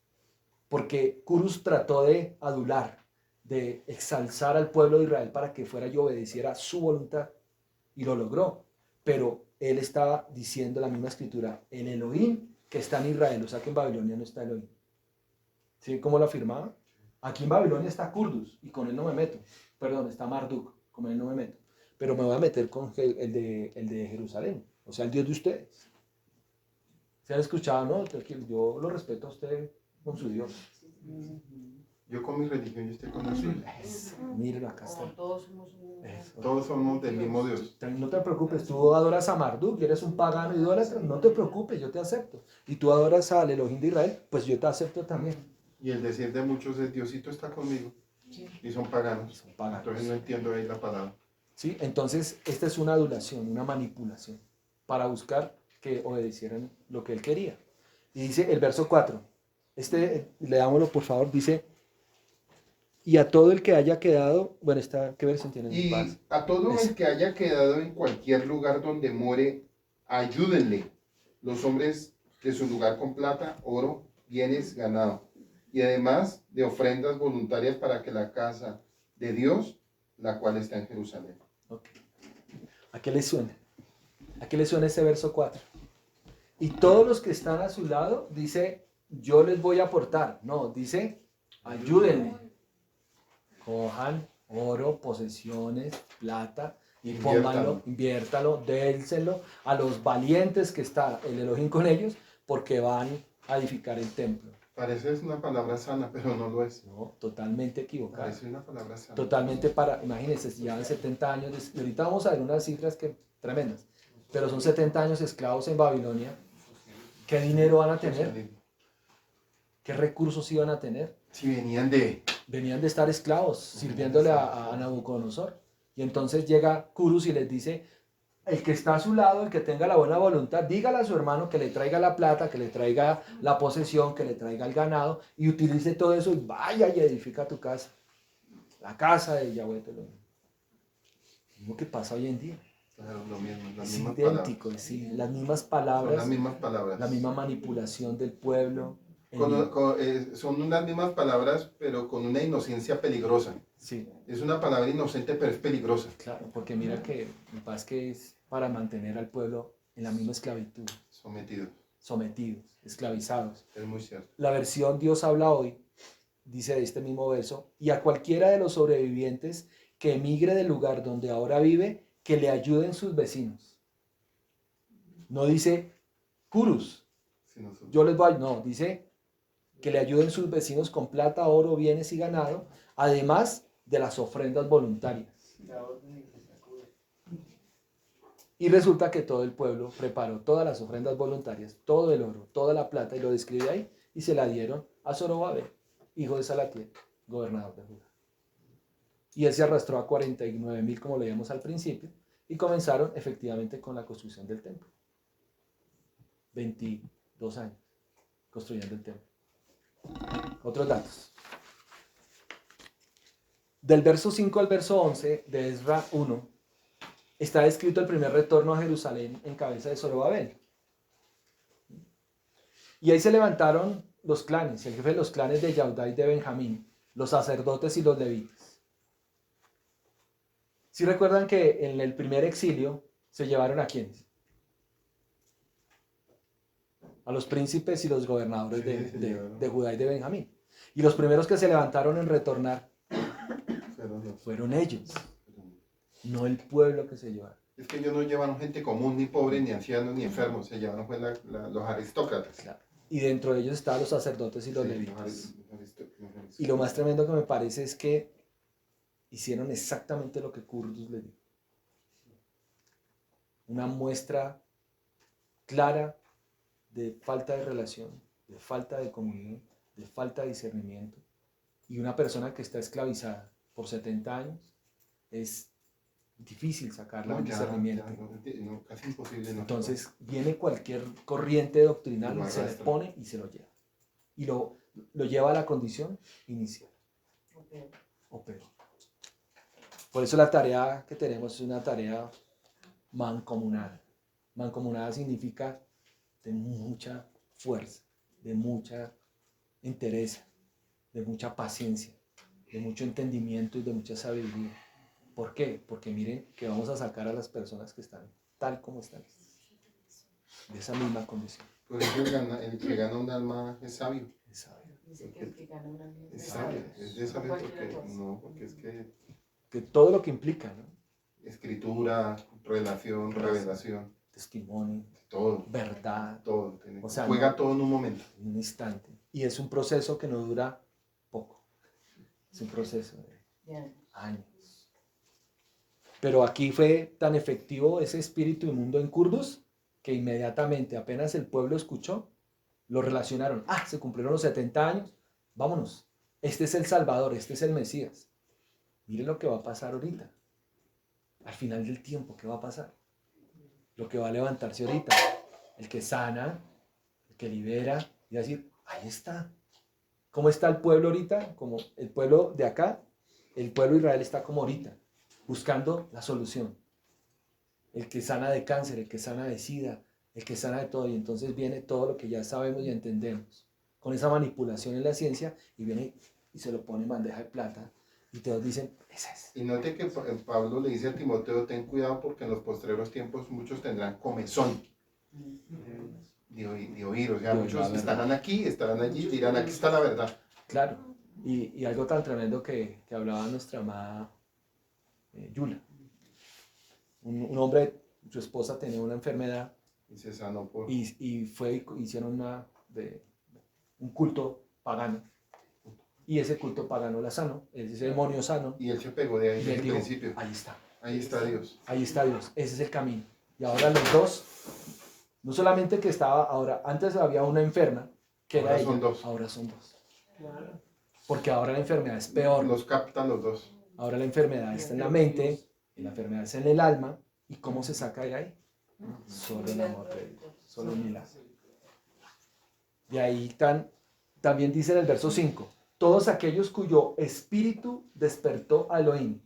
Porque Curus trató de adular, de exalzar al pueblo de Israel para que fuera y obedeciera su voluntad. Y lo logró. Pero él estaba diciendo la misma escritura, el Elohim que está en Israel. O sea que en Babilonia no está Elohim. ¿Sí? ¿Cómo lo afirmaba? Aquí en Babilonia está Kurdus y con él no me meto. Perdón, está Marduk, con él no me meto. Pero me voy a meter con el de Jerusalén. O sea, el Dios de ustedes. ¿Se han escuchado? No, yo lo respeto a usted con su Dios. Yo con mi religión, yo estoy con la suya. Míralo, acá está. Como todos somos un... Eso. Todos somos del mismo Dios. No te preocupes, tú adoras a Marduk, eres un pagano idólatra, no te preocupes, yo te acepto. Y tú adoras al Elohim de Israel, pues yo te acepto también. Y el decir de muchos es, Diosito está conmigo. Y son paganos. Son paganos. Entonces no entiendo ahí la palabra. ¿Sí? Entonces, esta es una adulación, una manipulación, para buscar que obedecieran lo que él quería. Y dice el verso 4, leámoslo por favor, dice, y a todo el que haya quedado, bueno, ¿qué versión tienen? Y Paz. a todo Eso. el que haya quedado en cualquier lugar donde more, ayúdenle los hombres de su lugar con plata, oro, bienes, ganado. Y además de ofrendas voluntarias para que la casa de Dios, la cual está en Jerusalén. Okay. ¿A qué le suena? ¿A qué le suena ese verso 4? Y todos los que están a su lado, dice, yo les voy a aportar. No, dice, ayúdenme. Cojan oro, posesiones, plata, y pónganlo, inviértalo, dénselo a los valientes que está el Elohim con ellos, porque van a edificar el templo. Parece es una palabra sana, pero no lo es. No, totalmente equivocado. Parece una palabra sana. Totalmente imagínense, si llevan 70 años, y ahorita vamos a ver unas cifras tremendas, pero son 70 años esclavos en Babilonia. ¿Qué dinero van a tener? ¿Qué recursos iban a tener? Si venían Venían de estar esclavos, sirviéndole a Nabucodonosor. Y entonces llega Curus y les dice, el que está a su lado, el que tenga la buena voluntad, dígale a su hermano que le traiga la plata, que le traiga la posesión, que le traiga el ganado, y utilice todo eso y vaya y edifica tu casa. La casa de Yahweh te lo mismo que pasa hoy en día. Claro, lo mismo, las Es mismas idéntico, palabras. sí, las mismas Son palabras, las mismas palabras. la misma manipulación del pueblo. Son unas mismas palabras, pero con una inocencia peligrosa. Sí, Es una palabra inocente, pero es peligrosa. claro, porque mira que mi paz que es para mantener al pueblo en la misma esclavitud, Sometidos. sometidos, esclavizados. Es muy cierto. La versión Dios habla hoy dice de este mismo verso, y a cualquiera de los sobrevivientes que emigre del lugar donde ahora vive, que le ayuden sus vecinos. No dice, Curus, Si no son- yo les voy, no, dice que le ayuden sus vecinos con plata, oro, bienes y ganado, además de las ofrendas voluntarias. Y resulta que todo el pueblo preparó todas las ofrendas voluntarias, todo el oro, toda la plata, y lo describe ahí, y se la dieron a Zorobabel, hijo de Salatiel, gobernador de Judá. Y él se arrastró a 49,000, como leíamos al principio, y comenzaron efectivamente con la construcción del templo. 22 años construyendo el templo. Otros datos. Del verso 5 al verso 11 de Esdra 1, está descrito el primer retorno a Jerusalén en cabeza de Zorobabel. Y ahí se levantaron los clanes, el jefe de los clanes de Yahudá y de Benjamín, los sacerdotes y los levitas. ¿Sí recuerdan que en el primer exilio se llevaron a quiénes? A los príncipes y los gobernadores de Judá y de Benjamín. Y los primeros que se levantaron en retornar fueron ellos, no el pueblo que se llevaron. Es que ellos no llevaron gente común, ni pobre, ni ancianos, ni enfermos. Se llevaron fue los aristócratas. Claro. Y dentro de ellos estaban los sacerdotes y los Sí, levitas. los aristócratas. Y lo más tremendo que me parece es que hicieron exactamente lo que Curtus les dijo. Una muestra clara de falta de relación, de falta de comunión, de falta de discernimiento. Y una persona que está esclavizada por 70 años es difícil sacarla No, del discernimiento. casi imposible. No. Entonces viene cualquier corriente doctrinal, Lo se le arrastra. pone y se lo lleva. Y lo lleva a la condición inicial, o peor. Por eso la tarea que tenemos es una tarea mancomunada. Mancomunada significa de mucha fuerza, de mucha entereza, de mucha paciencia, de mucho entendimiento y de mucha sabiduría. ¿Por qué? Porque miren que vamos a sacar a las personas que están tal como están, de esa misma condición. Por eso el que gana un alma es sabio. Es sabio. Dice que el que gana una vida Es es sabio. sabio. Es de sabio Cualquier porque cosa. no, porque es que Que todo lo que implica, ¿no? escritura, relación, revelación, Testimonio, todo, verdad, todo. O sea, Juega no- todo en un momento. en un instante. Y es un proceso que no dura poco. Es un proceso de Ya. años. Pero aquí fue tan efectivo ese espíritu inmundo en Kurdus que inmediatamente, apenas el pueblo escuchó, lo relacionaron. Ah, se cumplieron los 70 años, vámonos. Este es el Salvador, este es el Mesías. Miren lo que va a pasar ahorita. Al final del tiempo, ¿qué va a pasar? Lo que va a levantarse ahorita. El que sana, el que libera, y decir, ahí está. ¿Cómo está el pueblo ahorita? Como el pueblo de acá, el pueblo de Israel está como ahorita, buscando la solución. El que sana de cáncer, el que sana de sida, el que sana de todo, y entonces viene todo lo que ya sabemos y entendemos, con esa manipulación en la ciencia, y viene y se lo pone en bandeja de plata, y todos dicen, ese es. Y note que Pablo le dice a Timoteo, ten cuidado porque en los postreros tiempos muchos tendrán comezón de oír, o sea, De oír muchos la verdad. estarán aquí, estarán allí, dirán, aquí está la verdad. Claro, y algo tan tremendo que hablaba nuestra amada Yula. Un hombre, su esposa tenía una enfermedad, Y se sanó por... y hicieron un culto pagano. Y ese culto pagano la sanó, ese demonio sano. Y él se pegó de ahí Y desde él el dijo, principio. ahí está, Ahí está Dios. ahí está Dios, ese es el camino. Y ahora los dos, no solamente que estaba, ahora, antes había una enferma, que Ahora era son ella, dos. ahora son dos. Claro. Porque ahora la enfermedad es peor. Los captan los dos. Ahora la enfermedad está en la mente, y la enfermedad está en el alma. ¿Y cómo se saca de ahí? Solo el amor de Dios, solo un milagro. De ahí también dice en el verso 5, todos aquellos cuyo espíritu despertó a Elohim.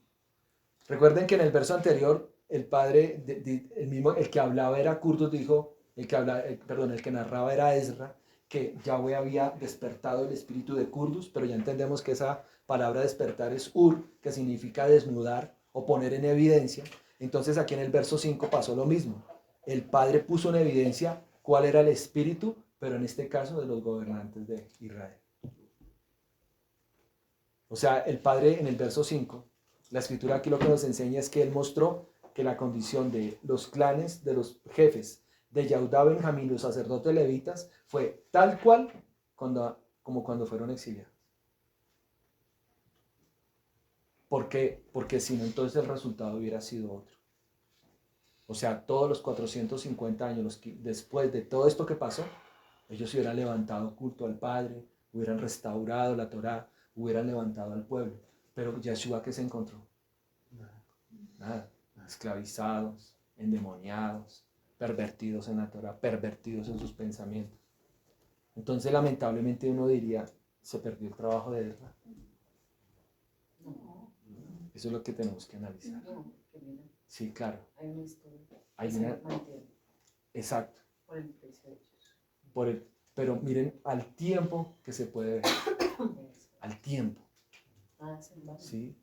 Recuerden que en el verso anterior, el padre, el que hablaba era Kurdus, dijo, el que narraba era Ezra, que Yahweh había despertado el espíritu de Kurdus, pero ya entendemos que esa palabra despertar es Ur, que significa desnudar o poner en evidencia. Entonces aquí en el verso 5 pasó lo mismo. El Padre puso en evidencia cuál era el espíritu, pero en este caso de los gobernantes de Israel. O sea, el Padre en el verso 5, la escritura aquí lo que nos enseña es que Él mostró que la condición de los clanes, de los jefes de Yehudá, Benjamín, los sacerdotes levitas, fue tal cual como cuando fueron exiliados. ¿Por qué? Porque si no, entonces el resultado hubiera sido otro. O sea, todos los 450 años después de todo esto que pasó, ellos hubieran levantado culto al Padre, hubieran restaurado la Torá, hubieran levantado al pueblo. Pero Yeshua, ¿qué se encontró? Nada. Esclavizados, endemoniados, pervertidos en la Torá, pervertidos en sus pensamientos. Entonces, lamentablemente, uno diría, se perdió el trabajo de Ezra. No, Eso es lo que tenemos que analizar. no, que mira, Sí, claro. hay una historia. Hay Se una, mantiene exacto. por el precio de ellos. Pero miren al tiempo que se puede ver. Al tiempo. Nada se va. ¿Sí?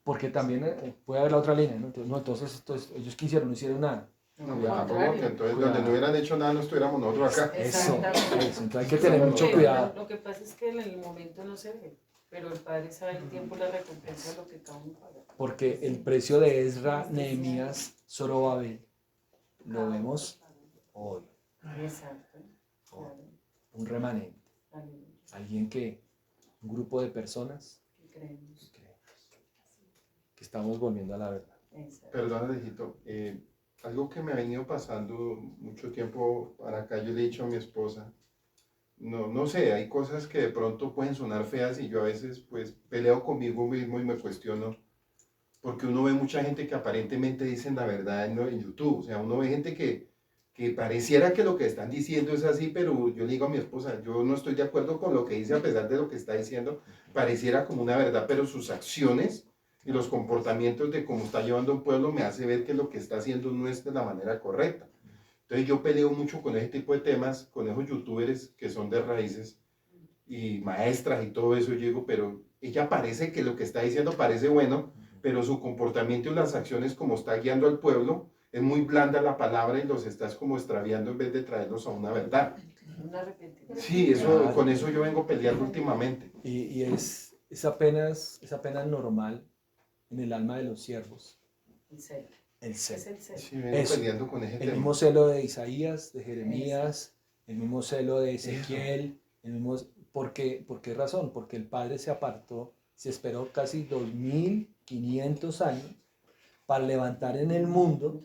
Porque también puede haber la otra línea, ¿no? Entonces ellos quisieron, no hicieron nada. No, al ya, tampoco, contrario. que entonces Cuidado. donde no hubieran hecho nada no estuviéramos nosotros acá. Eso, Exactamente. entonces hay que tener mucho cuidado. Lo que pasa es que en el momento no se ve, pero el Padre sabe el tiempo, la recompensa, lo que cada uno paga. Porque el precio de Ezra, Nehemías, Zorobabel, lo vemos hoy. Exacto. Claro. Un remanente. Aleluya. Un grupo de personas ¿Qué creemos? que estamos volviendo a la verdad. Exacto. Perdón, Alejito, algo que me ha venido pasando mucho tiempo para acá, yo le he dicho a mi esposa, no sé, hay cosas que de pronto pueden sonar feas y yo a veces pues peleo conmigo mismo y me cuestiono, porque uno ve mucha gente que aparentemente dicen la verdad en YouTube, o sea, uno ve gente que pareciera que lo que están diciendo es así, pero yo le digo a mi esposa, yo no estoy de acuerdo con lo que dice a pesar de lo que está diciendo, pareciera como una verdad, pero sus acciones y los comportamientos de cómo está llevando un pueblo me hace ver que lo que está haciendo no es de la manera correcta. Entonces yo peleo mucho con ese tipo de temas, con esos youtubers que son de raíces y maestras y todo eso, yo digo, pero ella parece que lo que está diciendo parece bueno, pero su comportamiento y las acciones como está guiando al pueblo, es muy blanda la palabra y los estás como extraviando en vez de traerlos a una verdad. Un arrepentimiento. Sí, Claro. con eso yo vengo peleando últimamente. Y es apenas normal en el alma de los siervos. El celo. El Es celo. el celo. Sí, vengo Eso. peleando con ese El tema. mismo celo de Isaías, de Jeremías, el mismo celo de Ezequiel, ¿Por qué razón? Porque el Padre se apartó, se esperó casi 2500 años para levantar en el mundo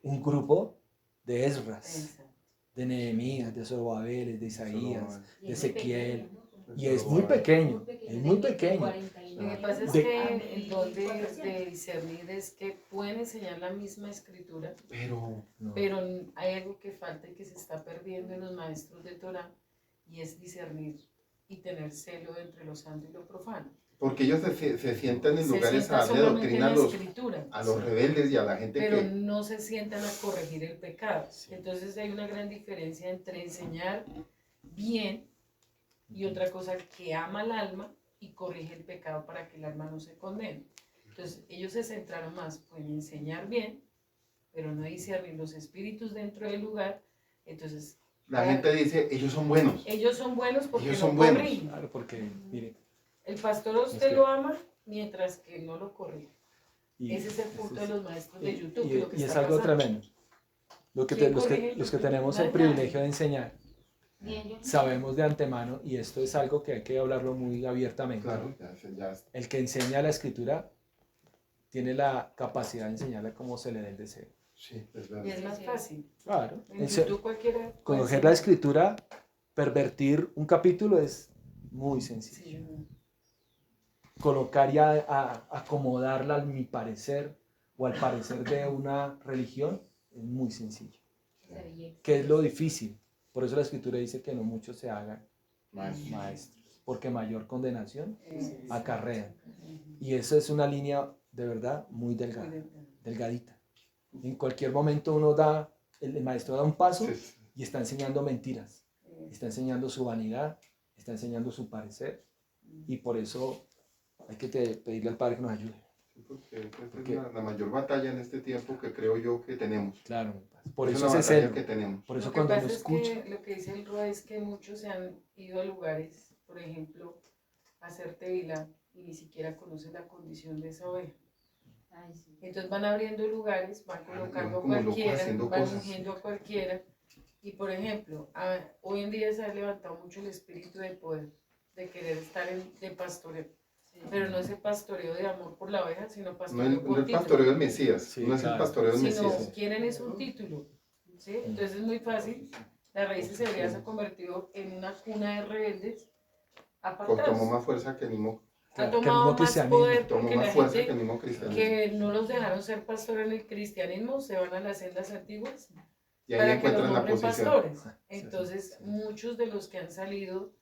un grupo de Esdras, Exacto. de Nehemías, de Zorobabel, de Isaías, Y de es muy Ezequiel. pequeño, ¿no? Y es muy pequeño, es muy pequeño. 49 Lo que pasa es De- que el don de discernir es que pueden enseñar la misma escritura, Pero No. pero hay algo que falta y que se está perdiendo en los maestros de Torah, y es discernir y tener celo entre lo santo y lo profano. porque ellos se sientan en Se lugares sientan a darle solamente doctrina en la escritura, a los rebeldes y a la gente pero que... no se sientan a corregir el pecado. Sí. Entonces hay una gran diferencia entre enseñar bien y otra cosa que ama al alma y corrige el pecado para que el alma no se condene. Entonces ellos se centraron más en enseñar bien, pero no discernir los espíritus dentro del lugar. Entonces La gente dice, ellos son buenos. ellos son buenos porque Ellos no son buenos. corrigen. Claro, porque, mire, El pastor a Es usted que- lo ama mientras que no lo corrige. y, Ese es el punto ese de es- los maestros de YouTube. y- que lo que y es está algo pasando. tremendo. Los ¿Quién corrige que YouTube? tenemos el Nadie. privilegio de enseñar, Bien, yo no sé. sabemos de antemano, y esto es algo que hay que hablarlo muy abiertamente. Claro, ya El que enseña la escritura tiene la capacidad de enseñarla como se le dé el deseo. sí, es Y verdad. es más fácil. Claro. En YouTube cualquiera puede Conocer la enseñar. escritura, pervertir un capítulo es muy sencillo. Sí. Colocar y acomodarla a mi parecer o al parecer de una religión es muy sencillo. ¿Qué es lo difícil? Por eso la escritura dice que no muchos se hagan maestros, porque mayor condenación acarrean. Y eso es una línea de verdad muy delgada, delgadita. En cualquier momento el maestro da un paso Sí, y está enseñando mentiras, está enseñando su vanidad, está enseñando su parecer, y por eso hay que pedirle al Padre que nos ayude. sí, porque esa Porque- es la mayor batalla en este tiempo que creo yo que tenemos. Claro, mi Padre. Por Es eso una ese batalla celo. que tenemos. Por eso Lo que cuando pasa uno es escucha, que lo que dice el Roa es que muchos se han ido a lugares, por ejemplo, a hacer tevilá y ni siquiera conocen la condición de esa oveja. Ay, sí. Entonces van abriendo lugares, van colocando a como locos cualquiera, haciendo van cosas. ungiendo a cualquiera. Y por ejemplo, hoy en día se ha levantado mucho el espíritu de poder, de querer estar de pastoreo. Pero no es el pastoreo de amor por la oveja, sino No pastoreo el, por no el título. pastoreo del Mesías, Sí, no es el claro. pastoreo del Sino Mesías. quieren es un título. ¿Sí? Entonces es muy fácil. La raíz de Hebrea se ha convertido en una cuna de rebeldes Pues apartados. tomó más fuerza que el mismo, Ha que el mismo tomado más cristianismo. poder tomó porque más la fuerza que el gente mismo cristianismo. que no los dejaron ser pastor en el cristianismo se van a las sendas antiguas Y ahí para que los encuentran la nombren posición. pastores. Sí, Entonces, sí. muchos de los que han salido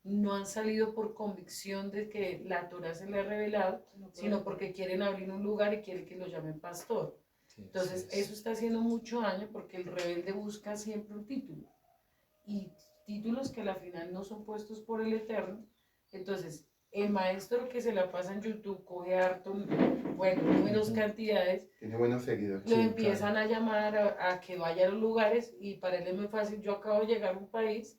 no han salido por convicción de que la Torah se les ha revelado, sino porque quieren abrir un lugar y quieren que lo llamen pastor. Sí, Entonces, sí, sí. eso está haciendo mucho daño porque el rebelde busca siempre un título. Y títulos que al final no son puestos por el Eterno. Entonces, el maestro que se la pasa en YouTube coge harto, bueno, números, cantidades, Tiene buenos seguidores. lo Sí, empiezan a llamar a que vaya a los lugares y para él es muy fácil. Yo acabo de llegar a un país,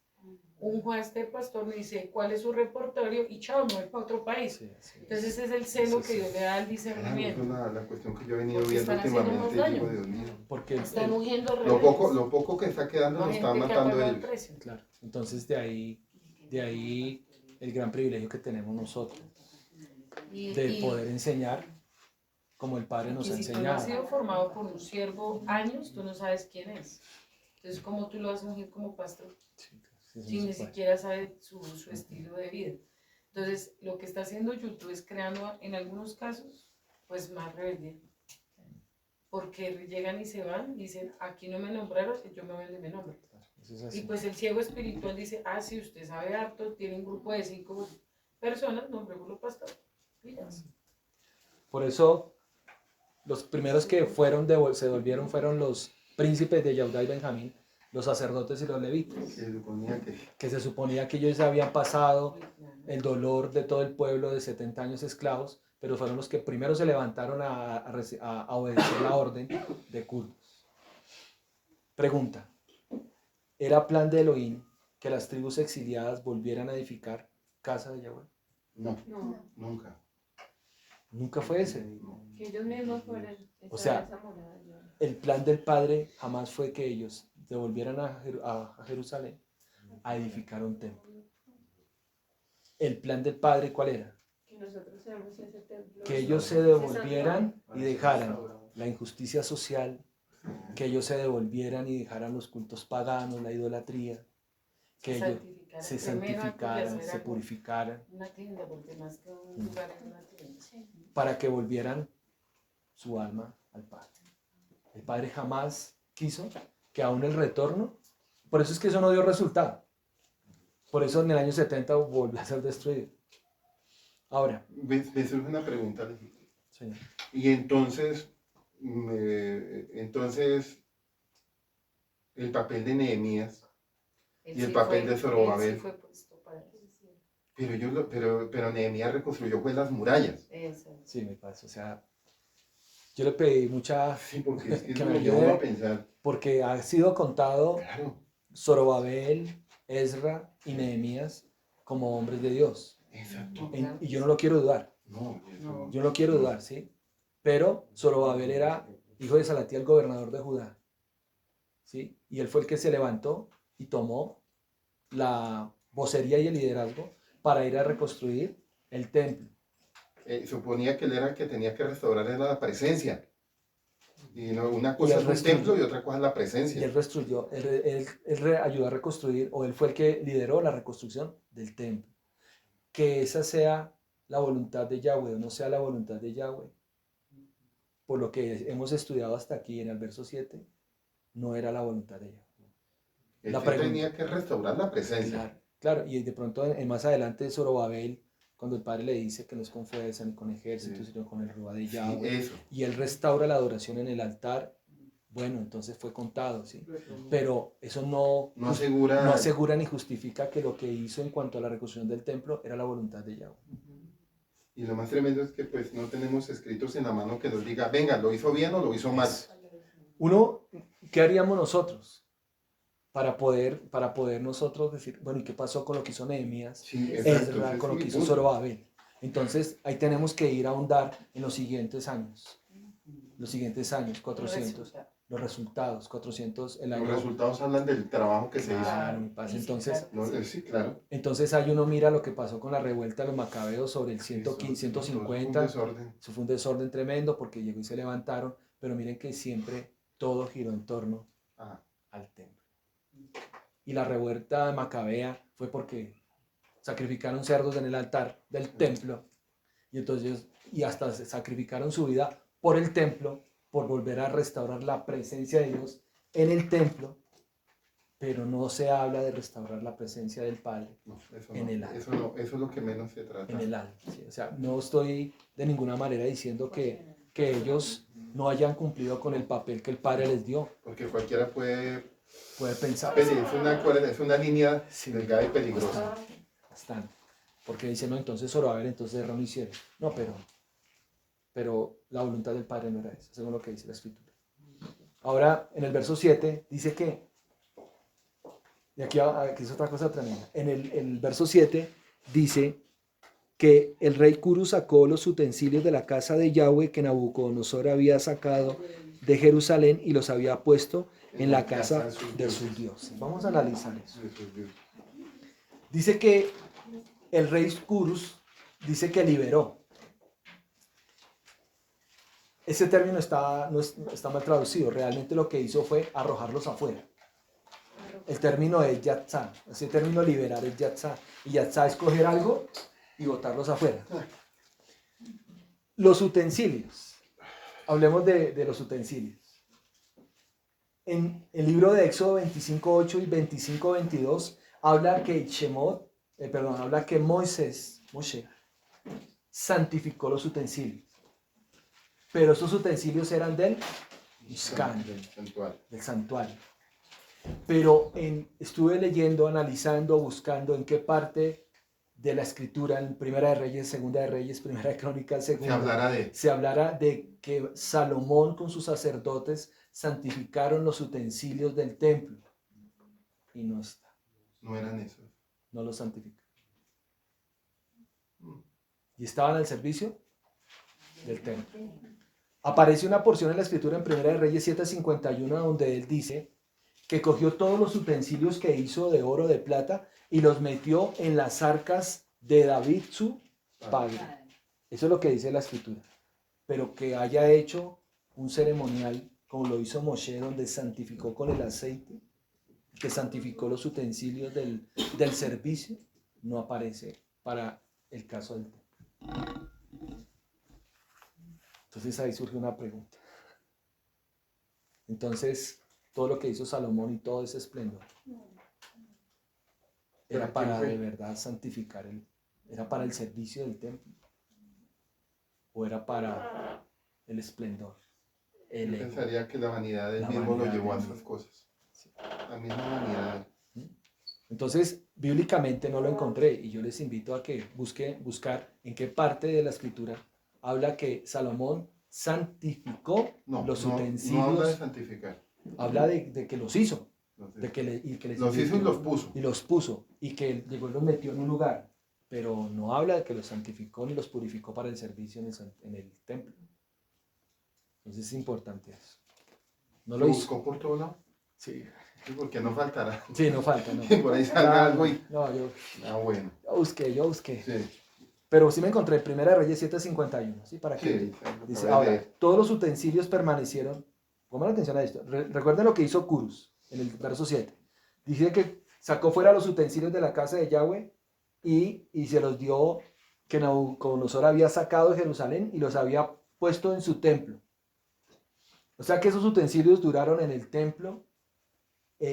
un juez este pastor me dice cuál es su repertorio y chao, me voy para otro país. Sí, sí. Entonces ese es el celo Sí, que sí. Dios le da al Claro, esa discernimiento. es la cuestión que yo he venido Porque viendo están haciendo últimamente. más Y digo, daño. Dios mío. Porque Están ungiendo Lo poco que está quedando no lo gente están que ha matando pagado el ellos. precio. claro, entonces de ahí el gran privilegio que tenemos nosotros de Y poder enseñar como el Padre nos ha si tú no has enseñado. sido formado por un siervo años, tú no sabes quién es. Entonces, ¿cómo tú lo vas a ungir como pastor? Sí, sí, Si sí, ni sí, siquiera sabe su estilo de vida. Entonces, lo que está haciendo YouTube es creando, en algunos casos, pues más rebeldía. Porque llegan y se van, dicen, aquí no me nombraron, yo me voy donde me nombran. eso es Y así. pues el ciego espiritual dice, si usted sabe harto, tiene un grupo de 5 personas, nombrémoslo pastor. Y ya. Por eso los primeros que se devolvieron fueron los príncipes de Yehudá y Benjamín, los sacerdotes y los levitas, Se suponía que se suponía que ellos habían pasado el dolor de todo el pueblo de 70 años esclavos, pero fueron los que primero se levantaron a obedecer la orden de cultos. Pregunta, ¿era plan de Elohim que las tribus exiliadas volvieran a edificar casa de Yahweh? no, No, nunca. Nunca fue ese. que ellos mismos fueran O sea, esa morada ya. El plan del Padre jamás fue que ellos devolvieran a Jerusalén a edificar un templo. el plan del Padre, ¿cuál era? Que nosotros seamos ese templo. Que ellos se devolvieran y dejaran la injusticia social, que ellos se devolvieran y dejaran los cultos paganos, la idolatría, que ellos se santificaran, se purificaran, Una tienda, porque más que un lugar es una tienda. para que volvieran su alma al Padre. El Padre jamás quiso que aún el retorno, por eso es que eso no dio resultado. Por eso en el año 70 volvió a ser destruido. Ahora, Me surge una pregunta legítima. señor, Y entonces, el papel de Nehemías, Él Y el sí papel fue- de Zorobabel. él sí fue puesto para eso. pero Nehemías reconstruyó pues las murallas. Eso. sí me pasa, o sea, yo le pedí mucha, Sí, porque es que Que eso me me lleva uno ayude. a pensar, porque ha sido contado claro, Zorobabel, Ezra y Nehemías como hombres de Dios. exacto. Y yo no lo quiero dudar, No, eso, yo no lo quiero dudar, ¿sí? Pero Zorobabel era hijo de Salatiel, gobernador de Judá, ¿sí? Y él fue el que se levantó y tomó la vocería y el liderazgo para ir a reconstruir el templo. suponía que él era el que tenía que restaurar era la presencia. Y no, una cosa él es un restruyó. templo y otra cosa es la Y presencia. él restruyó, ayudó a reconstruir, o él fue el que lideró la reconstrucción del templo. Que esa sea la voluntad de Yahweh o no sea la voluntad de Yahweh. Por lo que hemos estudiado hasta aquí en el verso 7, no era la voluntad de Yahweh. Él la sí pregunta. tenía que restaurar la presencia. Claro, claro, y de pronto más adelante Zorobabel, cuando el padre le dice que no es con fuerza ni con ejército, Sí. sino con el Ruá de Sí, Yahweh, eso. y él restaura la adoración en el altar, bueno, entonces fue contado, ¿sí? Pero eso no No asegura ni justifica que lo que hizo en cuanto a la reconstrucción del templo era la voluntad de Yahweh. Y lo más tremendo es que pues no tenemos escritos en la mano que nos diga, venga, ¿lo hizo bien o lo hizo mal? Uno, ¿qué haríamos nosotros para poder nosotros decir, bueno, ¿y qué pasó con lo que hizo Nehemías? Sí, exacto, Ezra, ese con es lo que mi hizo punto. Zorobabel. Entonces, ahí tenemos que ir a ahondar en los siguientes años. 400. Los resultados, 400 el año. Los resultados hablan del trabajo que se hizo. Claro, mi paz. Entonces, No, sí, claro. entonces ahí uno mira lo que pasó con la revuelta de los macabeos sobre el 115, Sí, eso, 150. un desorden. Eso fue un desorden tremendo porque llegó y se levantaron, pero miren que siempre todo giró en torno Ah, al templo. Y la revuelta de Macabea fue porque sacrificaron cerdos en el altar del templo y entonces y hasta sacrificaron su vida por el templo, por volver a restaurar la presencia de Dios en el templo, pero no se habla de restaurar la presencia del Padre no, eso en no, el alma. eso es lo que menos se trata. En el alma, ¿sí? O sea, no estoy de ninguna manera diciendo que ellos no hayan cumplido con el papel que el Padre les dio. Porque cualquiera puede Pensar, es una línea Sí. delgada y peligrosa. bastante. Porque dicen, no, entonces Zorobabel, entonces Erra no hicieron. No, pero la voluntad del Padre no era esa, según lo que dice la Escritura. Ahora, en el verso 7, dice que, y aquí es otra cosa tremenda, en el verso 7 dice que el rey Curo sacó los utensilios de la casa de Yahweh que Nabucodonosor había sacado de Jerusalén y los había puesto en la casa de sus dioses. Vamos a analizar eso. Dice que el rey Curus dice que liberó. Ese término está mal traducido. Realmente lo que hizo fue arrojarlos afuera. El término es yatzá. Ese término liberar es yatzá. Y yatzá es coger algo y botarlos afuera. Los utensilios. Hablemos de los utensilios. En el libro de Éxodo 25:8 y 25:22 habla que habla que Moshe santificó los utensilios. Pero esos utensilios eran del Mishkan, del santuario. Pero estuve leyendo, analizando, buscando en qué parte de la escritura, en Primera de Reyes, Segunda de Reyes, Primera de Crónicas, Segunda, se hablará de que Salomón con sus sacerdotes santificaron los utensilios del templo. Y no está. No eran esos. No los santificaron. Y estaban al servicio del templo. Aparece una porción en la escritura en Primera de Reyes 7:51 donde él dice que cogió todos los utensilios que hizo de oro, de plata y los metió en las arcas de David su padre. Eso es lo que dice la escritura. Pero que haya hecho un ceremonial como lo hizo Moshe, donde santificó con el aceite, que santificó los utensilios del servicio, no aparece para el caso del templo. Entonces ahí surge una pregunta. Entonces, todo lo que hizo Salomón y todo ese esplendor era para de verdad santificar era para el servicio del templo, o era para el esplendor. Yo pensaría que la vanidad del mismo lo llevó a esas cosas. Sí. La misma vanidad. Entonces, bíblicamente no lo encontré y yo les invito a que buscar en qué parte de la escritura habla que Salomón santificó los utensilios. No habla de santificar. Habla de que los hizo. De que los hizo y los puso. Y los puso. Y que llegó y los metió en un lugar. Pero no habla de que los santificó ni los purificó para el servicio en el templo. Entonces es importante eso. No lo hizo. ¿Buscó por todo lado? Sí. Sí, porque no faltará. Sí, no falta, no. Por ahí salga algo y... No, yo bueno. Yo busqué. Sí. Pero sí me encontré Primera de Reyes 7:51, ¿sí? Para que Sí, dice, ahora, todos los utensilios permanecieron. Pongan atención a esto. Recuerden lo que hizo Curus en el verso 7. Dice que sacó fuera los utensilios de la casa de Yahweh y se los dio, que Nabucodonosor había sacado de Jerusalén y los había puesto en su templo. O sea que esos utensilios duraron en el templo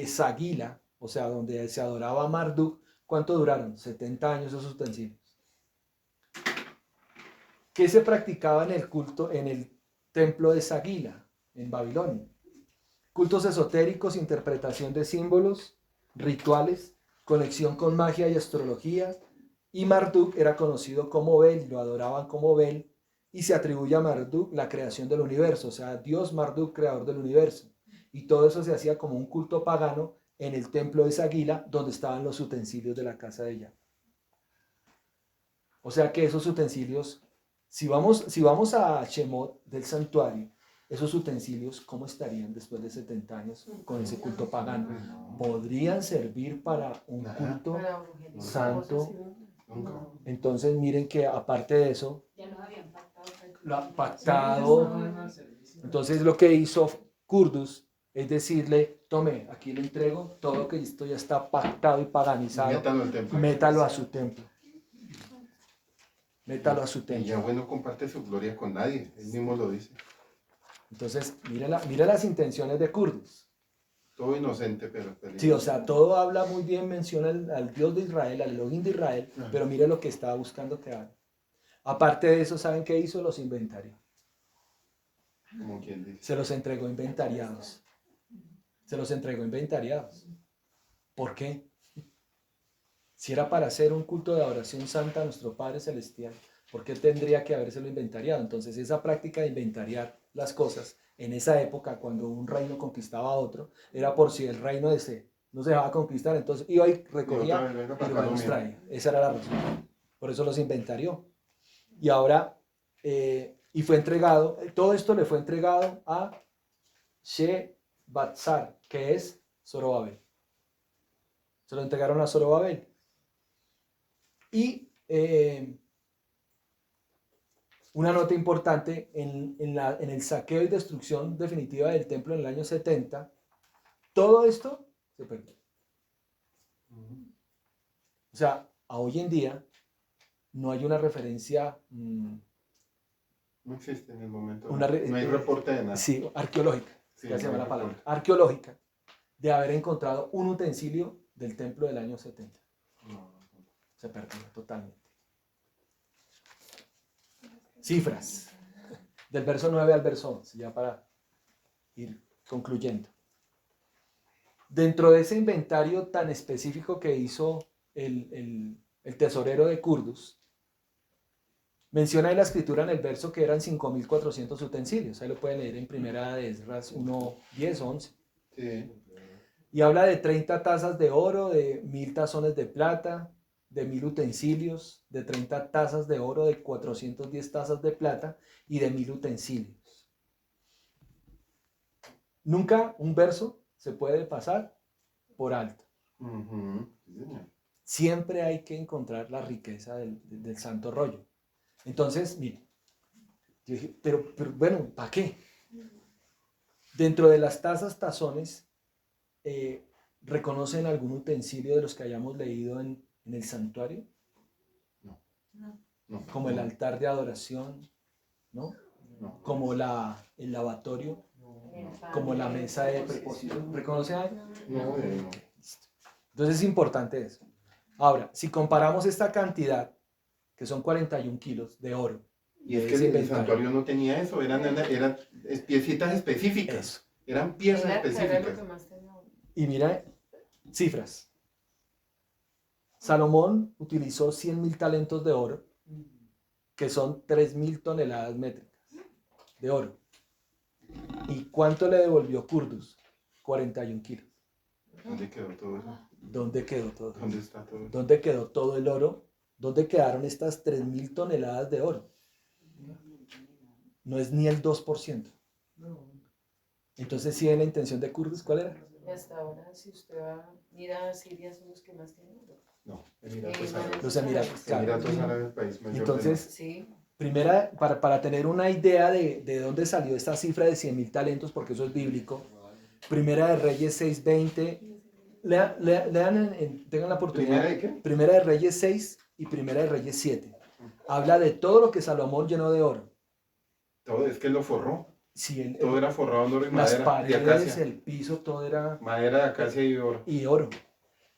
Sagila, o sea, donde se adoraba a Marduk. ¿Cuánto duraron? 70 años esos utensilios. ¿Qué se practicaba en el culto, en el templo de Sagila, en Babilonia? Cultos esotéricos, interpretación de símbolos, rituales, conexión con magia y astrología. Y Marduk era conocido como Bel, lo adoraban como Bel, y se atribuye a Marduk la creación del universo, o sea, Dios Marduk, creador del universo. Y todo eso se hacía como un culto pagano en el templo de Sagila, donde estaban los utensilios de la casa de Yahweh. O sea que esos utensilios, si vamos a Shemot del santuario, esos utensilios, ¿cómo estarían después de 70 años con ese culto pagano? ¿Podrían servir para un culto santo? Entonces miren que aparte de eso, Ya los habían pactado. lo ha pactado. Entonces lo que hizo Kurdus es decirle, tome, aquí le entrego todo que esto ya está pactado y paganizado, métalo a su templo. Métalo a su Y templo. Yahweh no comparte su gloria con nadie, él mismo lo dice. Entonces, mira las intenciones de Kurdus. Todo inocente, pero peligroso. Sí, o sea, todo habla muy bien, menciona al Dios de Israel, al Elohim de Israel, pero mire lo que estaba buscando que haga. Aparte de eso, ¿saben qué hizo? Los inventarios. Como quien dice. Se los entregó inventariados. Se los entregó inventariados. ¿Por qué? Si era para hacer un culto de adoración santa a nuestro Padre Celestial, ¿por qué tendría que habérselo inventariado? Entonces, esa práctica de inventariar las cosas en esa época, cuando un reino conquistaba a otro, era por si el reino de ese no se dejaba conquistar, entonces iba y recogía y luego los traía. Esa era la razón. Por eso los inventarió. Y ahora, y fue entregado, todo esto le fue entregado a Shebatzar, que es Zorobabel. Se lo entregaron a Zorobabel. Y una nota importante, en el saqueo y destrucción definitiva del templo en el año 70, todo esto se perdió. O sea, a hoy en día no hay una referencia... No existe en el momento. No hay reporte de nada. Sí, arqueológica. Sí, Ya se llama no la hay palabra. reporte. Arqueológica, de haber encontrado un utensilio del templo del año 70. Se perdió totalmente. Cifras. Del verso 9 al verso 11, ya para ir concluyendo. Dentro de ese inventario tan específico que hizo el tesorero de Kurdus, menciona en la escritura en el verso que eran 5.400 utensilios. Ahí lo pueden leer en Primera de Esdras 1, 10, 11. Sí. Y habla de 30 tazas de oro, de 1.000 tazones de plata, de 1.000 utensilios, de 30 tazas de oro, de 410 tazas de plata y de 1.000 utensilios. Nunca un verso se puede pasar por alto. Sí, señor. Siempre hay que encontrar la riqueza del santo rollo. Entonces, mire, yo dije, pero bueno, ¿para qué? Dentro de las tazas, tazones, ¿reconocen algún utensilio de los que hayamos leído en el santuario? No, Como el altar de adoración, ¿no? no. Como el lavatorio, como la mesa de preposición. ¿Reconoce algo? No, Entonces es importante eso. Ahora, si comparamos esta cantidad, que son 41 kilos de oro, Y es de que ese el inventario, santuario no tenía eso, eran piecitas específicas. eso. Eran piezas Era lo que específicas. más tenía. Y mira, cifras. Salomón utilizó 100.000 talentos de oro, que son 3.000 toneladas métricas de oro. ¿Y cuánto le devolvió Curdus? 41 kilos. ¿Dónde quedó todo eso? ¿Dónde quedó todo? ¿Dónde está todo eso? ¿Dónde quedó todo el oro? ¿Dónde quedaron estas 3.000 toneladas de oro? No es ni el 2%. Entonces, si en la intención de Curdus, ¿cuál era? Y hasta ahora, si usted va a mira, Siria son los que más tienen. No, Emiratos Árabes. Los Emiratos, claro. Emiratos Árabes, país mayor. Entonces, Sí. primera, para tener una idea de dónde salió esta cifra de 100.000 talentos, porque eso es bíblico, Primera de Reyes 6:20, tengan la oportunidad. ¿Primera de qué? Primera de Reyes 6 y Primera de Reyes 7. Habla de todo lo que Salomón llenó de oro. Todo, es que lo forró. Sí, Todo era forrado en oro y las madera. Y paredes, acacia. el piso, todo era Madera de acacia y oro. y oro.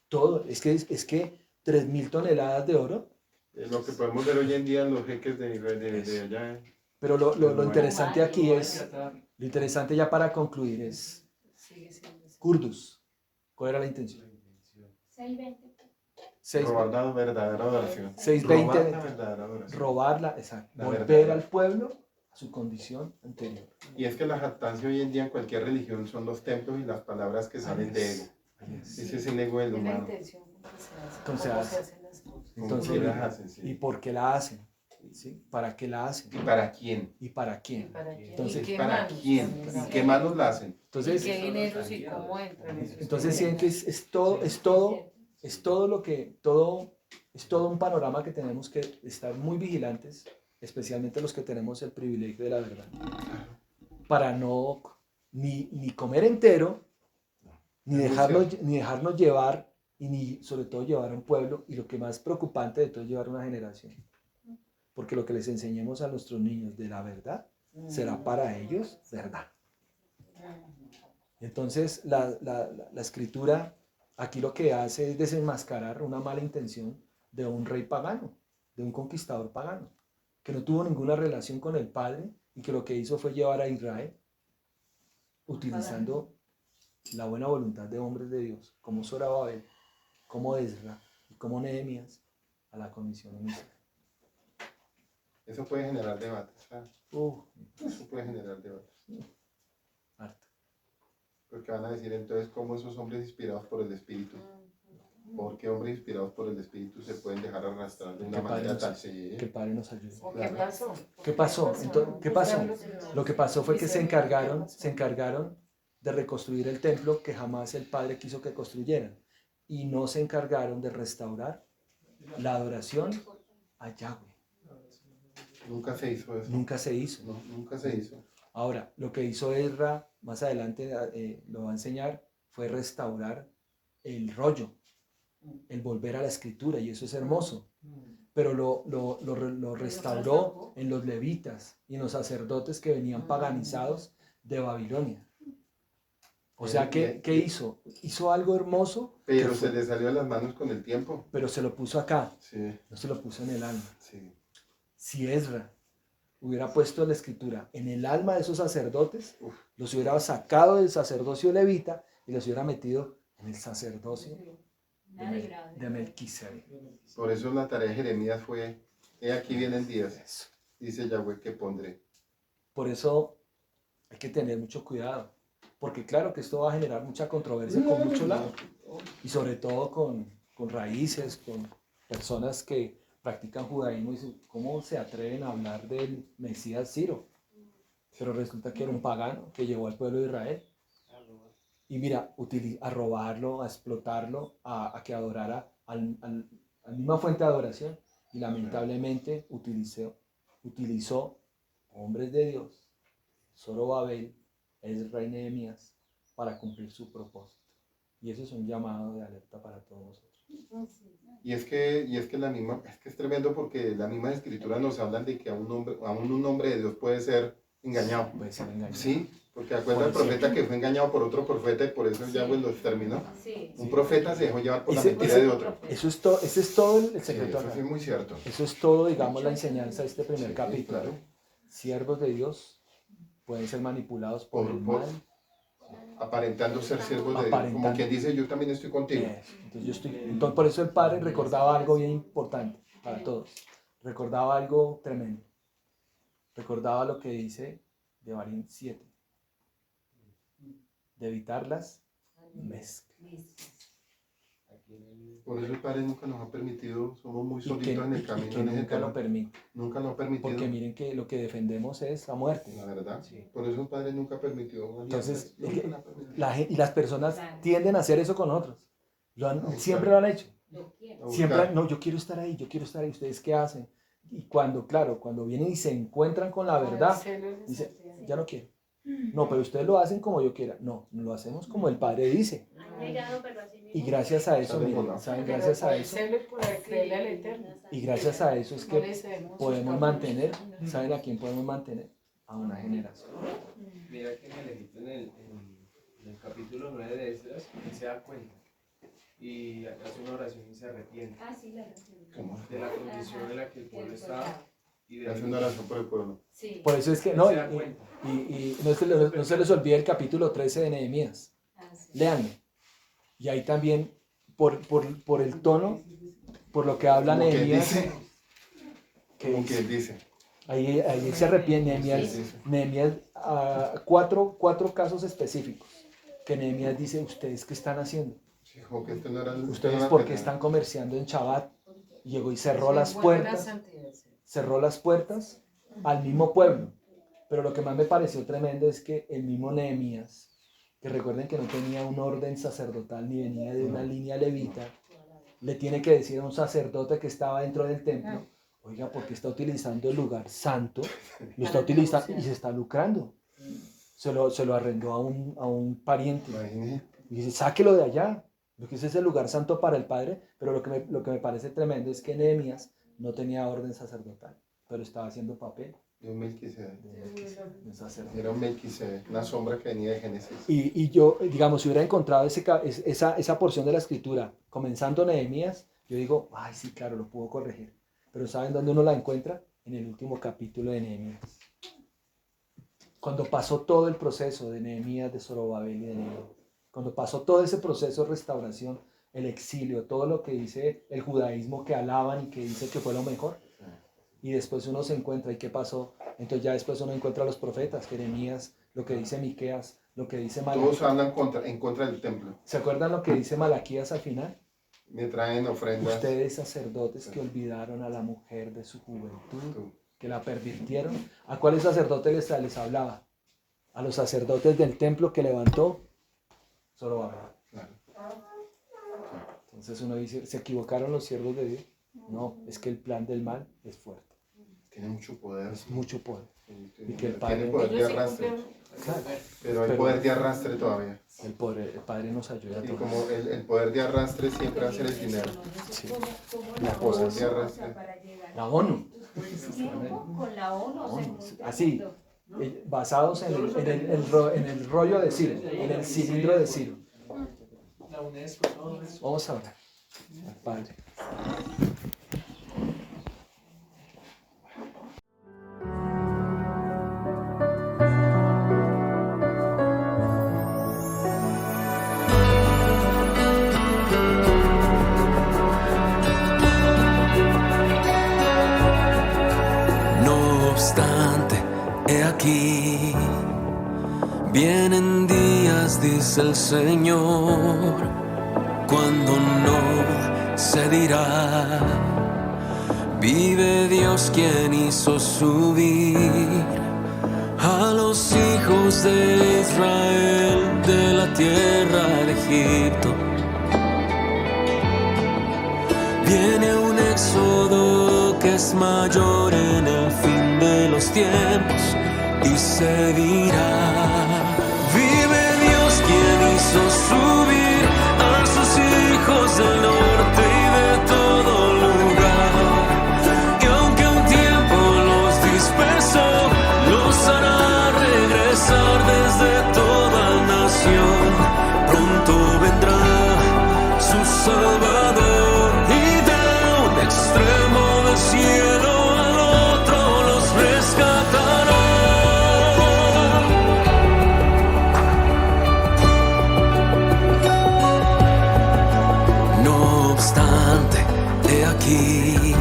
Todo. Es que 3.000 toneladas de oro. Es lo que podemos ver hoy en día en los jeques de allá. Pero lo Pero interesante aquí es, lo interesante ya para concluir es Sigue siendo así. Curdus. ¿Cuál era la intención? 6:20. 6, Robar la verdadera adoración. 6:20, Robar la verdadera adoración. robarla, exacto, La volver verdadera. al pueblo a su condición anterior. Y es que la jactancia hoy en día en cualquier religión son los templos y las palabras que salen de ego. Ahí es. Ese es el ego del Es la humano. intención con que se hace. Cómo se cómo hace. hacen las cosas. Entonces, ¿Cómo las hacen? ¿y Sí. por qué la hacen? ¿Sí? ¿Para qué la hacen? ¿Y para quién? ¿Y para quién? ¿Para quién? Entonces, ¿Y qué ¿Para manos quién? también? ¿Y qué manos la hacen? Entonces, ¿Y qué dineros y cómo entran esos entonces dineros? siempre es todo un panorama que tenemos que estar muy vigilantes, especialmente los que tenemos el privilegio de la verdad, para no ni comer entero, ni dejarnos llevar, y ni sobre todo llevar a un pueblo, y lo que más preocupante de todo es llevar una generación. Porque lo que les enseñemos a nuestros niños de la verdad será para ellos verdad. Entonces, la escritura aquí lo que hace es desenmascarar una mala intención de un rey pagano, de un conquistador pagano, que no tuvo ninguna relación con el Padre y que lo que hizo fue llevar a Israel, utilizando la buena voluntad de hombres de Dios, como Zorobabel, como Ezra y como Nehemías, a la comisión unida. Eso puede generar debates. ¿Sabes? Eso puede generar debates. Harto. Porque van a decir entonces cómo esos hombres inspirados por el Espíritu. ¿Por qué hombres inspirados por el Espíritu se pueden dejar arrastrar de una Que Padre manera nos- tal? Sí. Que el Padre nos ayude. ¿O qué pasó? ¿Qué pasó? Entonces, ¿qué pasó? Lo que pasó fue que se encargaron de reconstruir el templo que jamás el Padre quiso que construyeran, y no se encargaron de restaurar la adoración a Yahweh. Nunca se hizo eso. Nunca se hizo. No, nunca se hizo. Ahora, lo que hizo Ezra, más adelante lo va a enseñar, fue restaurar el rollo, el volver a la escritura, y eso es hermoso. Pero lo restauró en los levitas y en los sacerdotes que venían paganizados de Babilonia. O sea, ¿qué hizo? Hizo algo hermoso, Pero que se fue- le salió de las manos con el tiempo. pero se lo puso acá, Sí, no se lo puso en el alma. sí. Si Ezra hubiera puesto la escritura en el alma de esos sacerdotes, Uf. los hubiera sacado del sacerdocio levita y los hubiera metido en el sacerdocio de Melquisedec. Por eso la tarea de Jeremías fue, he aquí vienen días, dice Yahweh, que pondré. Por eso hay que tener mucho cuidado, porque claro que esto va a generar mucha controversia con muchos lados, y sobre todo con raíces, con personas que practican judaísmo y dicen, ¿cómo se atreven a hablar del Mesías Ciro? Pero resulta que era un pagano que llevó al pueblo de Israel. Y mira, a robarlo, a explotarlo, a que adorara a la misma fuente de adoración y lamentablemente utilizó hombres de Dios, Zorobabel, Ezra y Nehemías, para cumplir su propósito. Y eso es un llamado de alerta para todos nosotros. Y es que es tremendo porque las mismas escrituras nos hablan de que aún un hombre de Dios puede ser engañado. Puede ser engañado. Sí, porque acuerda el profeta que fue engañado por otro profeta y por eso Yahweh los terminó. Sí. Un profeta se dejó llevar por la Ese- mentira de otro. Ese es todo el Sí, secreto eso acá. sí es muy cierto. Eso es todo, digamos, la enseñanza de este primer Sí, capítulo. claro. Siervos de Dios pueden ser manipulados por el Por- mal. Aparentando ser siervos de Dios. Como Aparentando. quien dice, yo también estoy contigo. Entonces, por eso el padre recordaba algo bien importante para todos. Recordaba algo tremendo. Recordaba lo que dice Devarim 7. De evitar las mezclas. Por eso el Padre nunca nos ha permitido, somos muy Y que, solitos en el y camino que en ese nunca tema. lo permite. Nunca lo ha permitido. Porque miren que lo que defendemos es la muerte. La verdad. Sí. Por eso el Padre nunca permitió. Entonces, Nunca la ha permitido. Y las personas tienden a hacer eso con otros. buscar. Siempre lo han hecho. A Siempre, buscar. no, yo quiero estar ahí, yo quiero estar ahí. ¿Ustedes qué hacen? Y cuando vienen y se encuentran con la verdad, dice, ya no quiero. No, pero ustedes lo hacen como yo quiera. No, lo hacemos como el Padre dice. Han llegado, pero así mismo. Y gracias a eso, Sale miren, volado. ¿saben? Gracias a eso. Por creerle al Eterno. Y gracias a eso es No que le cedemos sus podemos caminos. mantener, ¿saben a quién podemos mantener? A una generación. Mira que en el Egipto, en el capítulo 9 de Esdras, él se da cuenta y hace una oración y se arrepiente Ah, sí, la recibí. ¿Cómo? de la condición en la que el pueblo estaba y de Hace una oración por el pueblo. Sí. Por eso es que, Él no, se da cuenta. y no se les olvide el capítulo 13 de Nehemías. Ah, sí. Léanlo. Y ahí también, por el tono, por lo que habla Como que Nehemías, dice, que como que él dice. ahí se arrepiente Nehemías. Sí. Nehemías, cuatro casos específicos que Nehemías dice, ¿ustedes qué están haciendo? Sí, como que esto no era esto ¿Ustedes no era por qué verdad. están comerciando en Shabbat? Llegó y cerró las Vuelve la puertas. santidad, sí. Cerró las puertas al mismo pueblo. Pero lo que más me pareció tremendo es que el mismo Nehemías, que recuerden que no tenía un orden sacerdotal ni venía de una línea levita, le tiene que decir a un sacerdote que estaba dentro del templo, oiga, ¿por qué está utilizando el lugar santo? Lo está utilizando y se está lucrando. Se lo arrendó a un pariente. Imagínese. Y dice, sáquelo de allá, porque ese es el lugar santo para el Padre. Pero lo que me parece tremendo es que Nehemías no tenía orden sacerdotal, pero estaba haciendo papel De un Melquisedec. de sacerdote. Era un Melquisedec, una sombra que venía de Génesis. Y yo, digamos, si hubiera encontrado esa porción de la escritura comenzando Nehemías, yo digo, ay, sí, claro, lo puedo corregir. Pero ¿saben dónde uno la encuentra? En el último capítulo de Nehemías. Cuando pasó todo el proceso de Nehemías, de Zorobabel y de Nehemías, cuando pasó todo ese proceso de restauración, el exilio, todo lo que dice el judaísmo que alaban y que dice que fue lo mejor, y después uno se encuentra, ¿y qué pasó? Entonces ya después uno encuentra a los profetas, Jeremías, lo que dice Miqueas, lo que dice Todos Malaquías. hablan en contra del templo. ¿Se acuerdan lo que dice Malaquías al final? Me traen ofrendas. Ustedes sacerdotes que olvidaron a la mujer de su juventud, Tú. que la pervirtieron. ¿A cuáles sacerdotes les hablaba? A los sacerdotes del templo que levantó Zorobabel. Claro. Entonces uno dice, ¿se equivocaron los siervos de Dios? No, es que el plan del mal es fuerte, Tiene mucho poder. es mucho poder. Sí, Y que el tiene Padre- poder de Ellos sí arrastre. cumplieron. Claro, Pero hay Pero- poder de arrastre todavía. el Padre nos ayuda a Y todos. como el poder de arrastre siempre va a ser el dinero. Sí. Como La la cosa ONU, es- de arrastre. o sea, para llegar. La ONU, Tiempo con la ONU, o sea, ONU, con un así, tremendo. basados en el rollo de Ciro, en el cilindro de Ciro. La UNESCO, todo eso. Vamos a orar al Padre. No obstante, he aquí, vienen días, dice el Señor, cuando no se dirá, vive Dios quien hizo subir a los hijos de Israel de la tierra de Egipto. Viene un éxodo que es mayor en el fin de los tiempos y se dirá: vive Dios quien hizo subir a sus hijos del norte y de todo lugar. Y aunque un tiempo los dispersó, los hará regresar desde toda nación. Pronto vendrá su Salvador y de un extremo del cielo al otro los rescatará. No obstante, he aquí,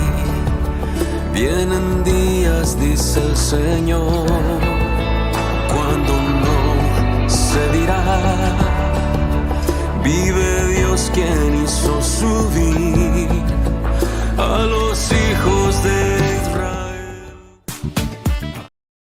vienen días, dice el Señor, cuando no se dirá: vive Dios quien hizo subir a los hijos de